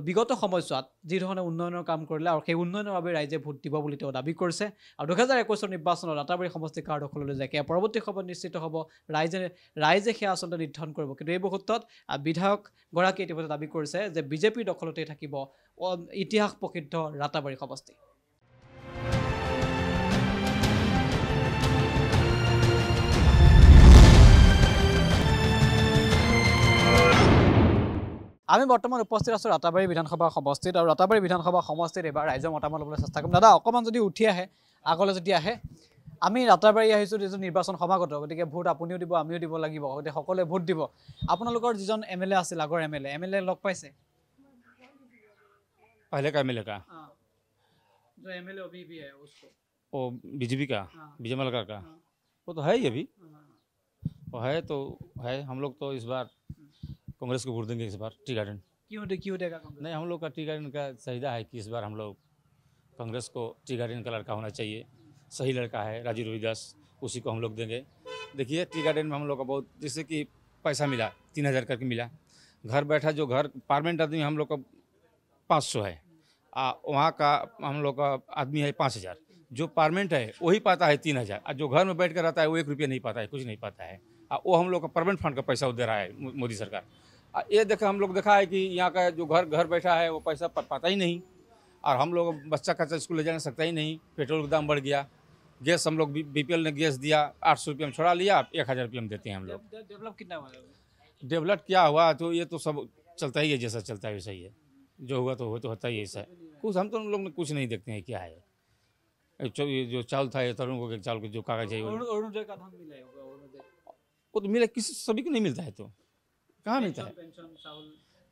বিগত সময়ছোৱাত যি ধৰণে উন্নয়নৰ কাম কৰিলে আৰু সেই উন্নয়নৰ বাবে ৰাইজে ভোট দিব বুলি তেওঁ দাবী কৰিছে আৰু 2021 নিৰ্বাচনত ৰাতাবাৰী সমষ্টি কাৰ দখললৈ যায় পৰৱৰ্তী খবৰ নিশ্চিত হ'ব ৰাইজে সেয়া আচলতে নিৰ্ধাৰণ কৰিব কিন্তু এই মুহূৰ্তত বিধায়ক গৰাকীয়ে ইতিমধ্যে দাবী কৰিছে যে বিজেপিৰ দখলতে থাকিব ইতিহাস প্ৰসিদ্ধ ৰাতাবাৰী সমষ্টি আমি বৰ্তমান উপস্থিত আছোঁ ৰাতাবাৰী বিধানসভা সমষ্টিত আৰু ৰাতাবাৰী বিধানসভা সমষ্টিত এবাৰ ৰাইজৰ মতামত ল'বলৈ চেষ্টা কৰিম দাদা অকণমান যদি উঠি আহে আগলৈ যদি আহে আমি ৰাতাবাৰী আহিছোঁ যিটো নিৰ্বাচন সমাগত গতিকে ভোট আপুনিও দিব আমিও দিব লাগিব গতিকে সকলোৱে ভোট দিব আপোনালোকৰ যিজন এমএলএ আছিল আগৰ এমএলএ লগ পাইছে पहले का एमएलए का जो एमएलए अभी भी है उसको वो बीजेपी का विजय मलकार का वो तो है ही अभी वो है तो है हम लोग तो इस बार कांग्रेस को वोट देंगे इस बार टी गार्डन क्यों देगा कांग्रेस नहीं हम लोग का टी गार्डन का चाहिदा है कि इस बार हम लोग कांग्रेस को टी गार्डन का लड़का होना चाहिए सही लड़का है राजू रविदास उसी को हम लोग देंगे देखिए टी गार्डन में हम लोग का बहुत जैसे कि पैसा मिला 3000 करके मिला घर बैठा जो घर पार्मेंट आदमी हम लोग का 500 है वहाँ का हम लोग का आदमी है 5000 जो पार्मेंट है वही पाता है 3000 और जो घर में बैठ कर रहता है वो 1 रुपया नहीं पाता है कुछ नहीं पाता है वो हम लोग का परमानेंट फंड का पैसा दे रहा है मोदी सरकार ये हम लोग देखा है कि यहाँ का जो घर बैठा है वो पैसा पाता ही नहीं और हम लोग बच्चा कच्चा स्कूल ले जाना सकता ही नहीं पेट्रोल का दाम बढ़ गया गैस हम लोग बीपीएल ने गैस दिया 800 रुपये में छोड़ा लिया 1000 रुपये में देते हैं हम लोग डेवलप कितना हुआ डेवलप क्या हुआ तो ये तो सब चलता ही है जैसा चलता है वैसा ही है जो हुआ तो होता ही ऐसा है कुछ हम तो लोग कुछ नहीं देखते हैं क्या है जो चावल था ये तरुण को चावल के जो कागज है वो तो मिला किसी सभी को नहीं मिलता है तो कहाँ मिलता है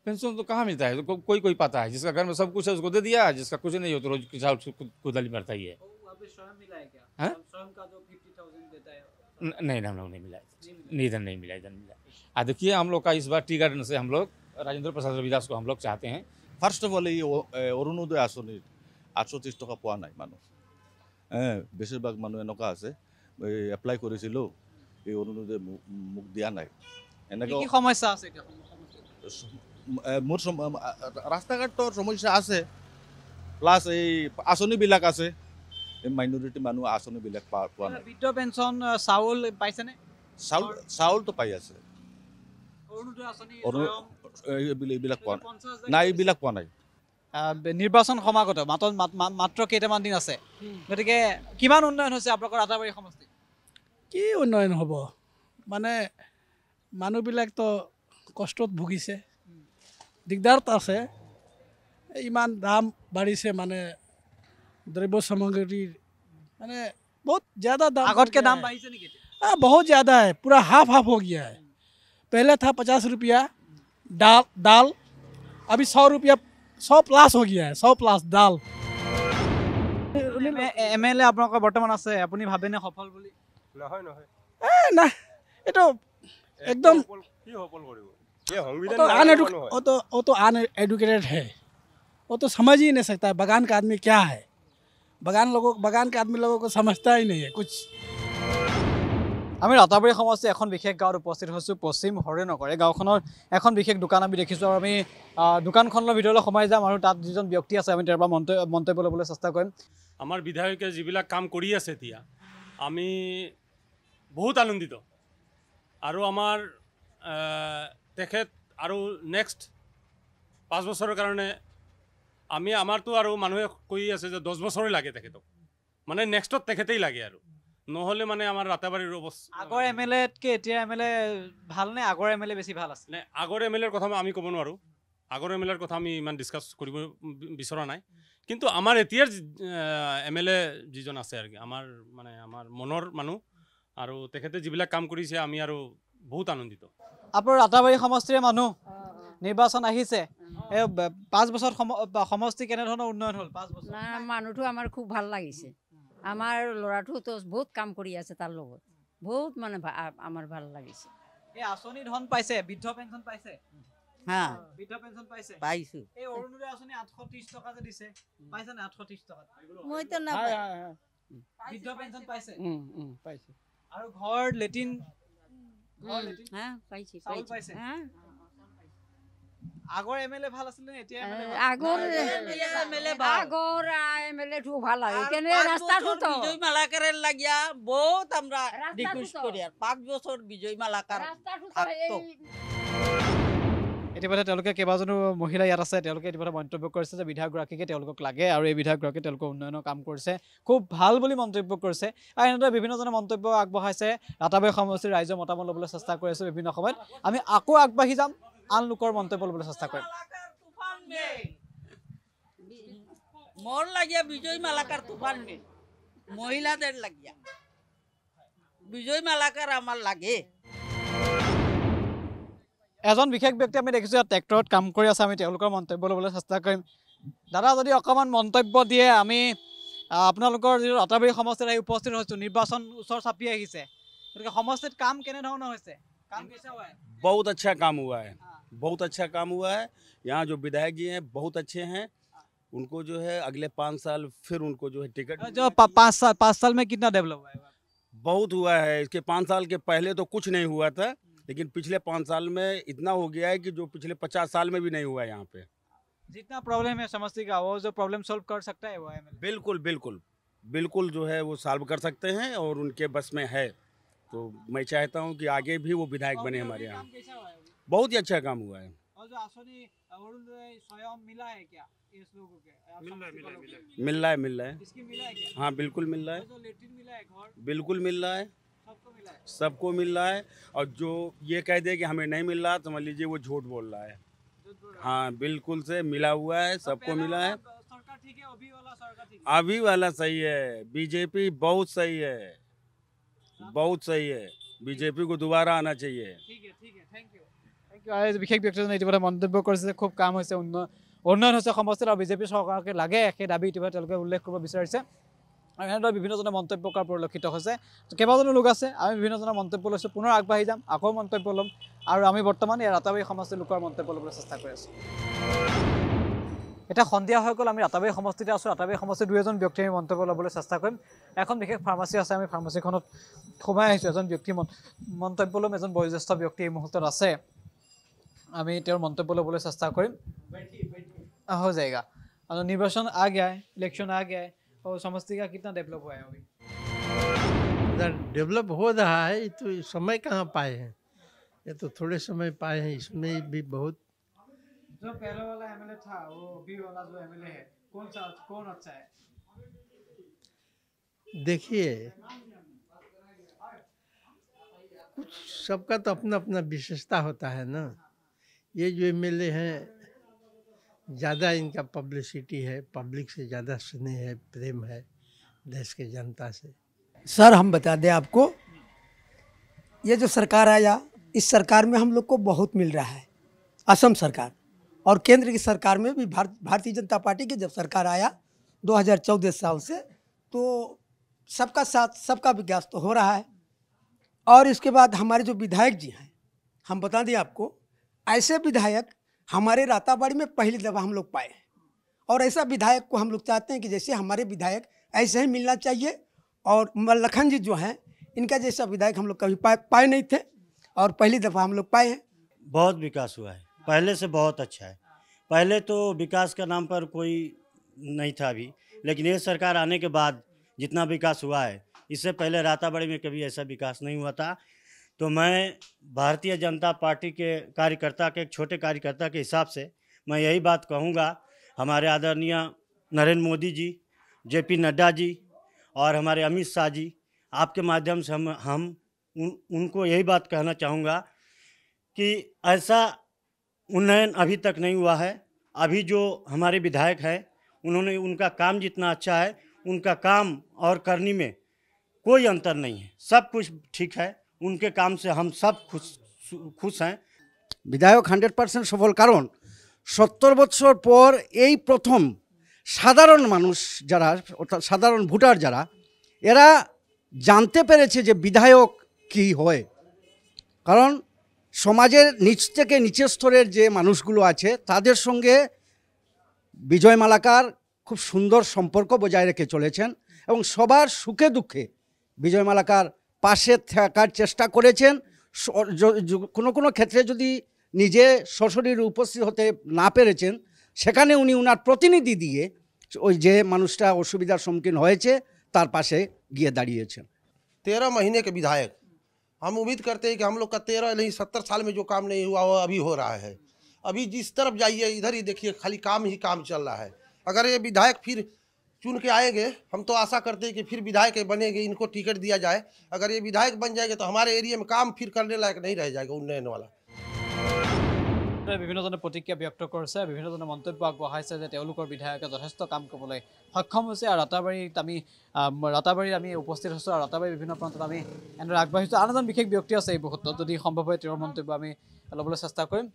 पेंशन तो कहाँ मिलता है तो कोई पाता है जिसका घर में सब कुछ है उसको दे दिया जिसका कुछ नहीं हो तो रोज चावल कुदाली मरता ही है नहीं हम लोग नहीं मिला इधर नहीं मिला देखिए हम लोग का इस बार टी गार्डन से हम लोग राजेंद्र प्रसाद रविदास को हम लोग चाहते हैं ফাৰ্ষ্ট অফ অল এই অৰুণোদয় আঁচনিৰ 830 টকা পোৱা নাই মানুহ বেছিভাগ মানুহ এনেকুৱা আছে এপ্লাই কৰিছিলোঁ এই অৰুণোদয় মোক দিয়া নাই এনেকৈ কি সমস্যা আছে মোৰ ৰাস্তা ঘাটৰ সমস্যা আছে প্লাছ এই আঁচনিবিলাক আছে এই মাইনৰিটি মানুহ আঁচনিবিলাক পোৱা নাই বৃদ্ধ পেঞ্চন চাউল পাইছেনে চাউলটো পাই আছে এইবিলাক পোৱা নাই এইবিলাক পোৱা নাই নিৰ্বাচন সমাগত মাত্ৰ কেইটামান দিন আছে গতিকে কিমান উন্নয়ন হৈছে আপোনালোকৰ ৰাতাবাৰী সমষ্টি কি উন্নয়ন হ'ব মানে মানুহবিলাকতো কষ্টত ভুগিছে দিগদাৰত আছে ইমান দাম বাঢ়িছে মানে দ্ৰব্য সামগ্ৰীৰ মানে बहुत ज़्यादा दाम আগত के दाम बढ़ी से नहीं बहुत ज़्यादा है पूरा हाफ हो गया है पहले था 50 रुपया दाल अभी 100 रुपया 100 प्लस हो गया है 100 प्लस दाल एमएलए আপোনালোকৰ বৰ্তমান আছে আপুনি ভাবেনে সফল বুলি নহয় না এটা एकदम কি সফল কৰিব ये संविधान तो अनएडुकेटेड है वो तो समझ ही नहीं सकता है बगान का आदमी क्या है बगान के आदमी लोगों को समझता ही नहीं है कुछ আমি ৰাতাবাৰী সমষ্টি এখন বিশেষ গাঁৱত উপস্থিত হৈছোঁ পশ্চিম হৰেনগৰ এই গাঁওখনৰ এখন বিশেষ দোকান আমি দেখিছোঁ আৰু আমি দোকানখনৰ ভিতৰলৈ সোমাই যাম আৰু তাত যিজন ব্যক্তি আছে আমি তাৰ পৰা মন্তব্য ল'বলৈ চেষ্টা কৰিম আমাৰ বিধায়কে যিবিলাক কাম কৰি আছে এতিয়া আমি বহুত আনন্দিত আৰু আমাৰ তেখেত আৰু নেক্সট 5 বছৰৰ কাৰণে আমি আমাৰতো আৰু মানুহে কৈ আছে যে 10 বছৰে লাগে তেখেতক মানে নেক্সটত তেখেতেই লাগে আৰু নহলে মানে আমাৰ ৰাতাবাৰীৰ অৱস্থা আগৰ এমএলএতকে এতিয়া এমএলএ ভাল নে আগৰ এমএলএ বেছি ভাল আছে নে আগৰ এমএলএৰ কথা আমি ক'ব নোৱাৰো আগৰ এমএলএৰ কথা আমি ইমান ডিসকাস কৰিব বিচৰা নাই কিন্তু আমাৰ এতিয়াৰ এমএলএ যিজন আছে আৰু আমাৰ মানে আমাৰ মনৰ মানুহ আৰু তেখেতে যিবিলাক কাম কৰিছে আমি আৰু বহুত আনন্দিত আপোনাৰ ৰাতাবাৰী সমষ্টিৰ মানুহ নিৰ্বাচন আহিছে এই 5 বছৰত সমষ্টি কেনেধৰণৰ উন্নয়ন হ'ল 5 বছৰ না মানুহটো আমাৰ খুব ভাল লাগিছে আমাৰ ল'ৰাটো তো বহুত কাম কৰি আছে তাৰ লগত বহুত মানে আমাৰ ভাল লাগিছে এই আঁচনি ধন পাইছে বৃদ্ধ পেঞ্চন পাইছে হা বৃদ্ধ পেঞ্চন পাইছে পাইছো এই অৰুণোদয় আঁচনি 830 টকা যে দিছে পাইছে না 830 টকা মই তো না বৃদ্ধ পেঞ্চন পাইছে পাইছে আৰু ঘৰ লেট্ৰিন হা পাইছে চাউল পাইছে হা আগৰ এমএলএ ভাল আছিল নে এতিয়া আগৰ এমএলএ টো ভাল লাগে কেনে রাস্তাটো তো বিজয় মালাকারের লাগিয়া বহুত আমরা রিকোয়েস্ট করি আর 5 বছর বিজয় মালাকার থাকতো ইতিমধ্যে তেওঁলোকে কেইবাজনো মহিলা ইয়াত আছে তেওঁলোকে ইতিমধ্যে মন্তব্য কৰিছে যে বিধায়কগৰাকীকে তেওঁলোকক লাগে আৰু এই বিধায়কগৰাকীয়ে তেওঁলোকৰ উন্নয়নৰ কাম কৰিছে খুব ভাল বুলি মন্তব্য কৰিছে আৰু এনেদৰে বিভিন্নজনে মন্তব্য আগবঢ়াইছে ৰাতাবাৰী সমষ্টিৰ ৰাইজৰ মতামত ল'বলৈ চেষ্টা কৰি আছে বিভিন্ন সময়ত আমি আকৌ আগবাঢ়ি যাম আন লোকৰ মন্তব্য ল'বলৈ চেষ্টা কৰিম মোৰ লাগিয়া বিজয় মালাকাৰ তুফান মে মহিলাদেৰ লাগিয়া বিজয় মালাকাৰ আমাৰ লাগে এজন বিশেষ ব্যক্তি আমি দেখিছোঁ ট্ৰেক্টৰত কাম কৰি আছে আমি তেওঁলোকৰ মন্তব্য ল'বলৈ চেষ্টা কৰিম দাদা যদি অকণমান মন্তব্য দিয়ে আমি আপোনালোকৰ যিটো ৰাতাবাৰী সমষ্টিত আহি উপস্থিত হৈছোঁ নিৰ্বাচন ওচৰ চাপি আহিছে গতিকে সমষ্টিত কাম কেনেধৰণৰ হৈছে কাম कैसा हुआ है बहुत अच्छा काम हुआ है बहुत अच्छा काम हुआ है यहाँ जो विधायक जी हैं बहुत अच्छे हैं उनको जो है अगले 5 साल फिर उनको जो है टिकट जो 5 साल में कितना डेवलप हुआ है बहुत हुआ है इसके 5 साल के पहले तो कुछ नहीं हुआ था लेकिन पिछले 5 साल में इतना हो गया है कि जो पिछले 50 साल में भी नहीं हुआ है यहाँ पे जितना प्रॉब्लम है समस्ती का वो जो प्रॉब्लम सॉल्व कर सकता है वो है बिल्कुल बिल्कुल बिल्कुल जो है वो सॉल्व कर सकते हैं और उनके बस में है तो मैं चाहता हूँ कि आगे भी वो विधायक बने हमारे यहाँ बहुत ही अच्छा काम हुआ है और जो आसनी अरुणोदय स्वयं मिला है क्या इस लोगों के मिल रहा है इसकी मिला है क्या हाँ बिल्कुल मिल रहा है जो लेट्रिन मिला है घर बिल्कुल मिल रहा है सबको मिला है सबको मिल रहा है और जो ये कह दे कि हमें नहीं मिल रहा समझ लीजिए वो झूठ बोल रहा है हाँ बिल्कुल से मिला हुआ है सबको मिला है सरकार ठीक है अभी वाला सरकार ठीक है अभी वाला सही है बीजेपी बहुत सही है बहुत सही है बीजेपी को दोबारा आना चाहिए ठीक है थैंक यू आज বিশেষ ব্যক্তিজনে ইতিমধ্যে মন্তব্য কৰিছে যে খুব কাম হৈছে উন্নয়ন হৈছে সমষ্টিত আৰু বিজেপি চৰকাৰকে লাগে সেই দাবী ইতিমধ্যে তেওঁলোকে উল্লেখ কৰিব বিচাৰিছে আৰু এনেদৰে বিভিন্নজনে মন্তব্য কৰা পৰিলক্ষিত হৈছে কেইবাজনো লোক আছে আমি বিভিন্নজনৰ মন্তব্য লৈছোঁ পুনৰ আগবাঢ়ি যাম আকৌ মন্তব্য ল'ম আৰু আমি বৰ্তমান এই ৰাতাবাৰী সমষ্টিৰ লোকৰ মন্তব্য ল'বলৈ চেষ্টা কৰি আছোঁ এটা সন্ধিয়া হৈ গ'ল আমি ৰাতাবাৰী সমষ্টিতে আছোঁ ৰাতাবাৰী সমষ্টিৰ 2 এজন ব্যক্তি আমি মন্তব্য ল'বলৈ চেষ্টা কৰিম এখন বিশেষ ফাৰ্মাচী আছে আমি ফাৰ্মাচীখনত সোমাই আহিছোঁ এজন ব্যক্তি মন্তব্য ল'ম এজন বয়োজ্যেষ্ঠ ব্যক্তি এই মুহূৰ্তত আছে আমি তেওঁৰ মন্তব্য ল'বলৈ চেষ্টা কৰিম हो जाएगा निर्वाचन आ गया है इलेक्शन आ गया है और समस्ती का कितना डेवलप हुआ है अभी डेवलप हो रहा है तो समय कहाँ पाए हैं ये तो थोड़े समय पाए हैं इसमें भी बहुत जो पहले वाला एमएलए था वो अभी वाला जो एमएलए है कौन अच्छा है देखिए कुछ सबका तो अपना अपना विशेषता होता है ना ये जो एमएलए हैं ज़्यादा इनका पब्लिसिटी है पब्लिक से ज़्यादा स्नेह है प्रेम है देश के जनता से सर हम बता दें आपको ये जो सरकार आया इस सरकार में हम लोग को बहुत मिल रहा है असम सरकार और केंद्र की सरकार में भी भारतीय जनता पार्टी की जब सरकार आया 2014 साल से तो सबका साथ सबका विकास तो हो रहा है और इसके बाद हमारे जो विधायक जी हैं हम बता दें आपको ऐसे विधायक हमारे राताबाड़ी में पहली दफ़ा हम लोग पाए हैं और ऐसा विधायक को हम लोग चाहते हैं कि जैसे हमारे विधायक ऐसे ही मिलना चाहिए और मल्लखन जी जो हैं इनका जैसा विधायक हम लोग कभी पाए नहीं थे और पहली दफ़ा हम लोग पाए हैं बहुत विकास हुआ है पहले से बहुत अच्छा है पहले तो विकास का नाम पर कोई नहीं था अभी लेकिन ये सरकार आने के बाद जितना विकास हुआ है इससे पहले राताबाड़ी में कभी ऐसा विकास नहीं हुआ था तो मैं भारतीय जनता पार्टी के कार्यकर्ता के एक छोटे कार्यकर्ता के हिसाब से मैं यही बात कहूँगा हमारे आदरणीय नरेंद्र मोदी जी जेपी नड्डा जी और हमारे अमित शाह जी आपके माध्यम से हम उनको यही बात कहना चाहूँगा कि ऐसा उन्नयन अभी तक नहीं हुआ है अभी जो हमारे विधायक हैं उन्होंने उनका काम जितना अच्छा है उनका काम और करनी में कोई अंतर नहीं है सब कुछ ठीक है उनके काम से हम सब खुश हैं বিধায়ক 100% সফল, কারণ 70 বছর পর এই প্রথম সাধারণ মানুষ যারা, অর্থাৎ সাধারণ ভোটার যারা, এরা জানতে পেরেছে যে বিধায়ক কি হয়। কারণ সমাজের নিচ থেকে নিচের স্তরের যে মানুষগুলো আছে তাদের সঙ্গে বিজয় মালাকার খুব সুন্দর সম্পর্ক বজায় রেখে চলেছেন এবং সবার সুখে দুঃখে বিজয় মালাকার পাশে থাকার চেষ্টা করেছেন। কোনো কোনো ক্ষেত্রে যদি নিজে সশরীরে উপস্থিত হতে না পেরেছেন, সেখানে উনি ওনার প্রতিনিধি দিয়ে ওই যে মানুষটা অসুবিধার সম্মুখীন হয়েছে তার পাশে গিয়ে দাঁড়িয়েছেন। 13 महीने के विधायक, हम उम्मीद करते हैं कि हम लोग का 13 नहीं 70 साल में जो काम नहीं हुआ वो अभी हो रहा है। अभी जिस तरफ जाइए इधर ही देखिए खाली काम ही काम चल रहा है। अगर ये विधायक फिर चुन के आएंगे, हम तो आशा करते हैं कि फिर विधायक बनेंगे, इनको टिकट दिया जाए। अगर ये विधायक बन जाएंगे तो हमारे एरिया में काम फिर करने लायक नहीं रह जाएगा उन्नयन वाला। বিভিন্নজনে প্ৰতিক্ৰিয়া ব্যক্ত কৰিছে, বিভিন্নজনে মন্তব্য আগবঢ়াইছে যে তেওঁলোকৰ বিধায়কে যথেষ্ট কাম কৰিবলৈ সক্ষম হৈছে। আৰু ৰাতাবাৰীত আমি উপস্থিত হৈছোঁ আৰু ৰাতাবাৰীৰ বিভিন্ন প্ৰান্তত আমি এনেদৰে আগবাঢ়িছোঁ। আন এজন বিশেষ ব্যক্তি আছে এই মুহূৰ্তত, যদি সম্ভৱ হয় তেওঁৰ মন্তব্য আমি ল'বলৈ চেষ্টা কৰিম।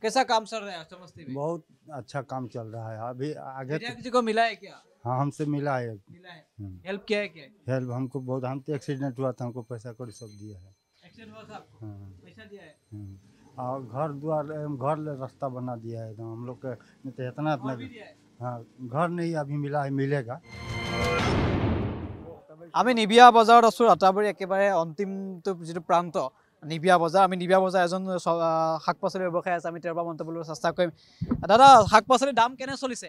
कैसा काम चल रहा है समस्ती में? बहुत अच्छा काम चल रहा है। अभी आगे किसी को मिला है क्या? हाँ, हमसे मिला है। हेल्प किया है क्या? हेल्प हमको बहुत, हम तो एक्सीडेंट हुआ था, हमको पैसा कौड़ी सब दिया है। एक्सीडेंट हुआ था आपको? पैसा दिया है? और घर द्वार घर रास्ता बना दिया है एकदम हम लोग के। नहीं तो इतना हाँ, घर नहीं अभी मिला है, मिलेगा। আমি নিবিয়া বজাৰত আছোঁ, ৰাতাবাৰী একেবাৰে অন্তিমটো যিটো প্ৰান্ত নিবিয়া বজাৰ। আমি নিবিয়া বজাৰ এজন শাক পাচলি ব্যৱসায়ী আছে, আমি তেওঁৰ পৰা মন্তব্য ল'বলৈ চেষ্টা কৰিম। দাদা, শাক পাচলিৰ দাম কেনে চলিছে?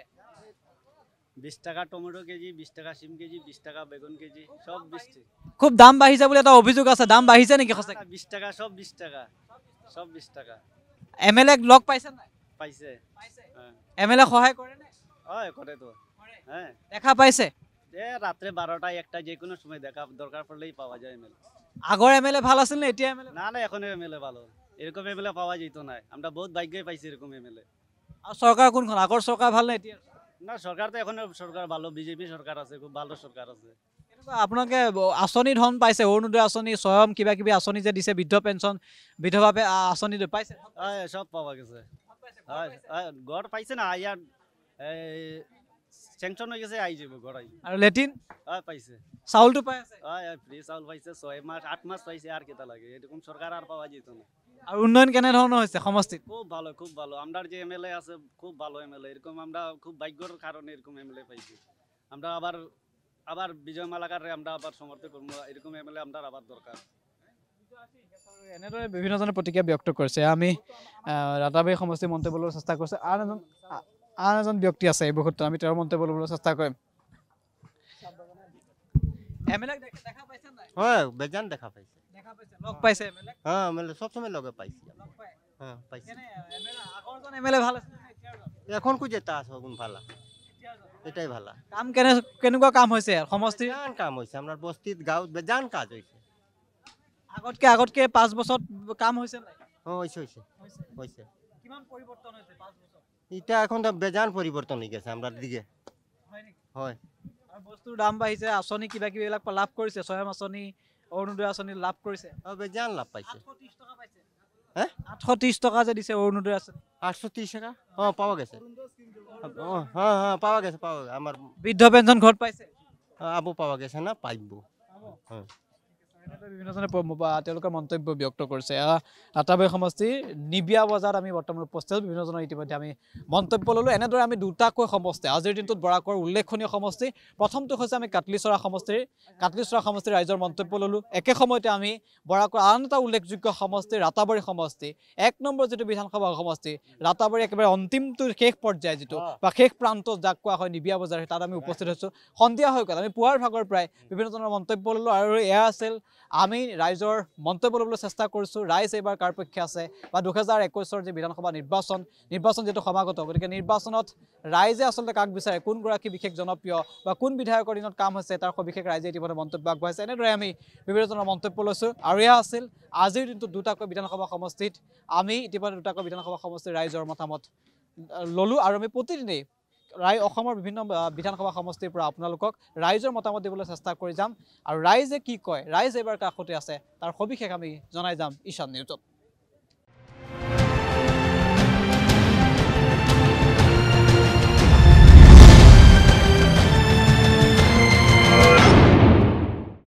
20 টাকা টমেটো কেজি, 20 টাকা সিম কেজি, 20 টাকা বেগুন কেজি, সব 20 টাকা। খুব দাম বাঢ়িছে বুলি এটা অভিযোগ আছে, দাম বাঢ়িছে নেকি সঁচাকৈ? 20 টাকা, সব 20 টাকা, সব 20 টাকা। এমএলএ লগ পাইছে নাই? পাইছে। এমএলএ সহায় কৰে নে? হয়, কৰে তো। হ্যাঁ, দেখা পাইছে? রাত্রে 12টা 1টা যে কোনো সময় দেখা দরকার পড়লেই পাওয়া যায় এমএলএ। আগৰ এমএলএ ভাল আছিল না এতিয়া এমএলএ? না না, এখন এমএলএ ভালো, এরকম এমএলএ পাওয়া যেত না। আমরা বহুত ভাগ্যই পাইছি এরকম এমএলএ। আর সরকার কোনখন? আগৰ সরকার ভাল না এতিয়া? না, সরকার তো এখন সরকার ভালো, বিজেপি সরকার আছে, খুব ভালো সরকার আছে। আপোনালোকে আঁচনি ধন পাইছে, অৰুণোদয় আঁচনি, স্বয়ং কিবা কিবি আঁচনি যে দিছে, বৃদ্ধ পেঞ্চন, বিধৱা আঁচনি পাইছে? সব পাওয়া গেছে। ঘর পাইছে না, ইয়ার স্যাংশন হয়ে গেছে, আই যাব ঘর আই। আর লেট্রিন পাইছে। চাউলটো পাই আছে? ফ্রি চাউল পাইছে, 6 মাস 8 মাস পাইছে, আর কেটা লাগে, এরকম সরকার আর পাওয়া যেত না। আর উন্নয়ন কেনে ধরনের হয়েছে সমষ্টিত? খুব ভালো, খুব ভালো। আমরা যে এমএলএ আছে খুব ভালো এমএলএ, এরকম আমরা খুব ভাগ্যর কারণে এরকম এমএলএ পাইছি। আমরা আবার বিজয় মালাকারে আমরা আবার সমর্থন করব, এরকম এমএলএ আমরা আবার দরকার। এনেদৰে বিভিন্নজনে প্ৰতিক্ৰিয়া ব্যক্ত কৰিছে। আমি ৰাতাবাৰী সমষ্টিৰ মন্তব্য ল'বলৈ চেষ্টা কৰিছোঁ। আন এজন ব্যক্তি আছে এই মুহূৰ্তত, আমি তেওঁৰ মন্তব্য ল'বলৈ চেষ্টা কৰিম। এমএলএ দেখা পাইছে নাই? হয়, বেজান দেখা পাইছে। দেখা পাইছে, লগ পাইছে এমএলএ? হ্যাঁ, এমএলএ সব সময় লগে পাইছি। হ্যাঁ, পাইছি। এমএলএ আগৰজন এমএলএ ভাল আছে না এতিয়াৰ? এখন কো যেটা আছে গুণ ভালা, এটাই ভালা। কাম কেনেকুৱা কাম হৈছে সমষ্টিৰ? বেজান কাম হৈছে, আমাৰ বস্তিত গাঁৱত বেজান কাজ হৈছে। আগতকে 5 বছৰত কাম হৈছে নাই? হৈছে হৈছে। কিমান পৰিৱৰ্তন হৈছে 5 বছৰ? এটা এখন তো বেজান পরিবর্তন হয়ে গেছে আমরা দিকে। হয়। আর বস্তুর দাম বাড়িছে, আঁচনি কিবা কিবি এলাক লাভ কৰিছে, স্বয়ং আঁচনি, অৰুণোদয় আঁচনি লাভ কৰিছে। বেজান লাভ পাইছে। 830 টাকা পাইছে। হ্যাঁ, 830 টাকা যে দিছে অৰুণোদয় আঁচনি। 830 টাকা? পাওয়া গেছে। হ্যাঁ, পাওয়া গেছে, আমার বৃদ্ধ পেনশন ঘর পাইছে? আবু পাওয়া গেছে না, পাইব। হ্যাঁ। বিভিন্নজনে তেওঁলোকৰ মন্তব্য ব্যক্ত কৰিছে। ৰাতাবাৰী সমষ্টিৰ নিবিয়া বজাৰত আমি বৰ্তমান উপস্থিত আছোঁ। বিভিন্নজনৰ ইতিমধ্যে আমি মন্তব্য ল'লোঁ। এনেদৰে আমি দুটাকৈ সমষ্টি আজিৰ দিনটোত বৰাকৰ উল্লেখনীয় সমষ্টি। প্ৰথমটো হৈছে আমি কাটলিচৰা সমষ্টিৰ ৰাইজৰ মন্তব্য ল'লোঁ। একে সময়তে আমি বৰাকৰ আন এটা উল্লেখযোগ্য সমষ্টি ৰাতাবাৰী সমষ্টি, 1 নম্বৰ যিটো বিধানসভা সমষ্টি, ৰাতাবাৰী একেবাৰে অন্তিমটো শেষ পৰ্যায় যিটো বা শেষ প্ৰান্ত যাক কোৱা হয় নিবিয়া বজাৰ, তাত আমি উপস্থিত হৈছোঁ। সন্ধিয়া হৈ গ'ল, আমি পুৱাৰ ভাগৰ প্ৰায় বিভিন্নজনৰ মন্তব্য ল'লোঁ আৰু এয়া আছিল আমি ৰাইজৰ মন্তব্য ল'বলৈ চেষ্টা কৰিছোঁ। ৰাইজ এইবাৰ কাৰ পক্ষে আছে বা 2021 যি বিধানসভা নিৰ্বাচন যিটো সমাগত, গতিকে নিৰ্বাচনত ৰাইজে আচলতে কাক বিচাৰে, কোনগৰাকী বিশেষ জনপ্ৰিয় বা কোন বিধায়কৰ দিনত কাম হৈছে তাৰ সবিশেষ ৰাইজে ইতিমধ্যে মন্তব্য আগবঢ়াইছে। এনেদৰে আমি বিভিন্নজনৰ মন্তব্য লৈছোঁ আৰু এয়া আছিল আজিৰ দিনটোত দুটাকৈ বিধানসভা সমষ্টিত আমি ইতিমধ্যে দুটাকৈ বিধানসভা সমষ্টিৰ ৰাইজৰ মতামত ল'লোঁ আৰু আমি প্ৰতিদিনেই অসমৰ বিভিন্ন বিধানসভা সমষ্টিৰ পৰা আপোনালোকক ৰাইজৰ মতামত দিবলৈ চেষ্টা কৰি যাম আৰু ৰাইজে কি কয়, ৰাইজ এইবাৰ কাষতে আছে তাৰ সবিশেষ আমি জনাই যাম ঈশান নিউজত।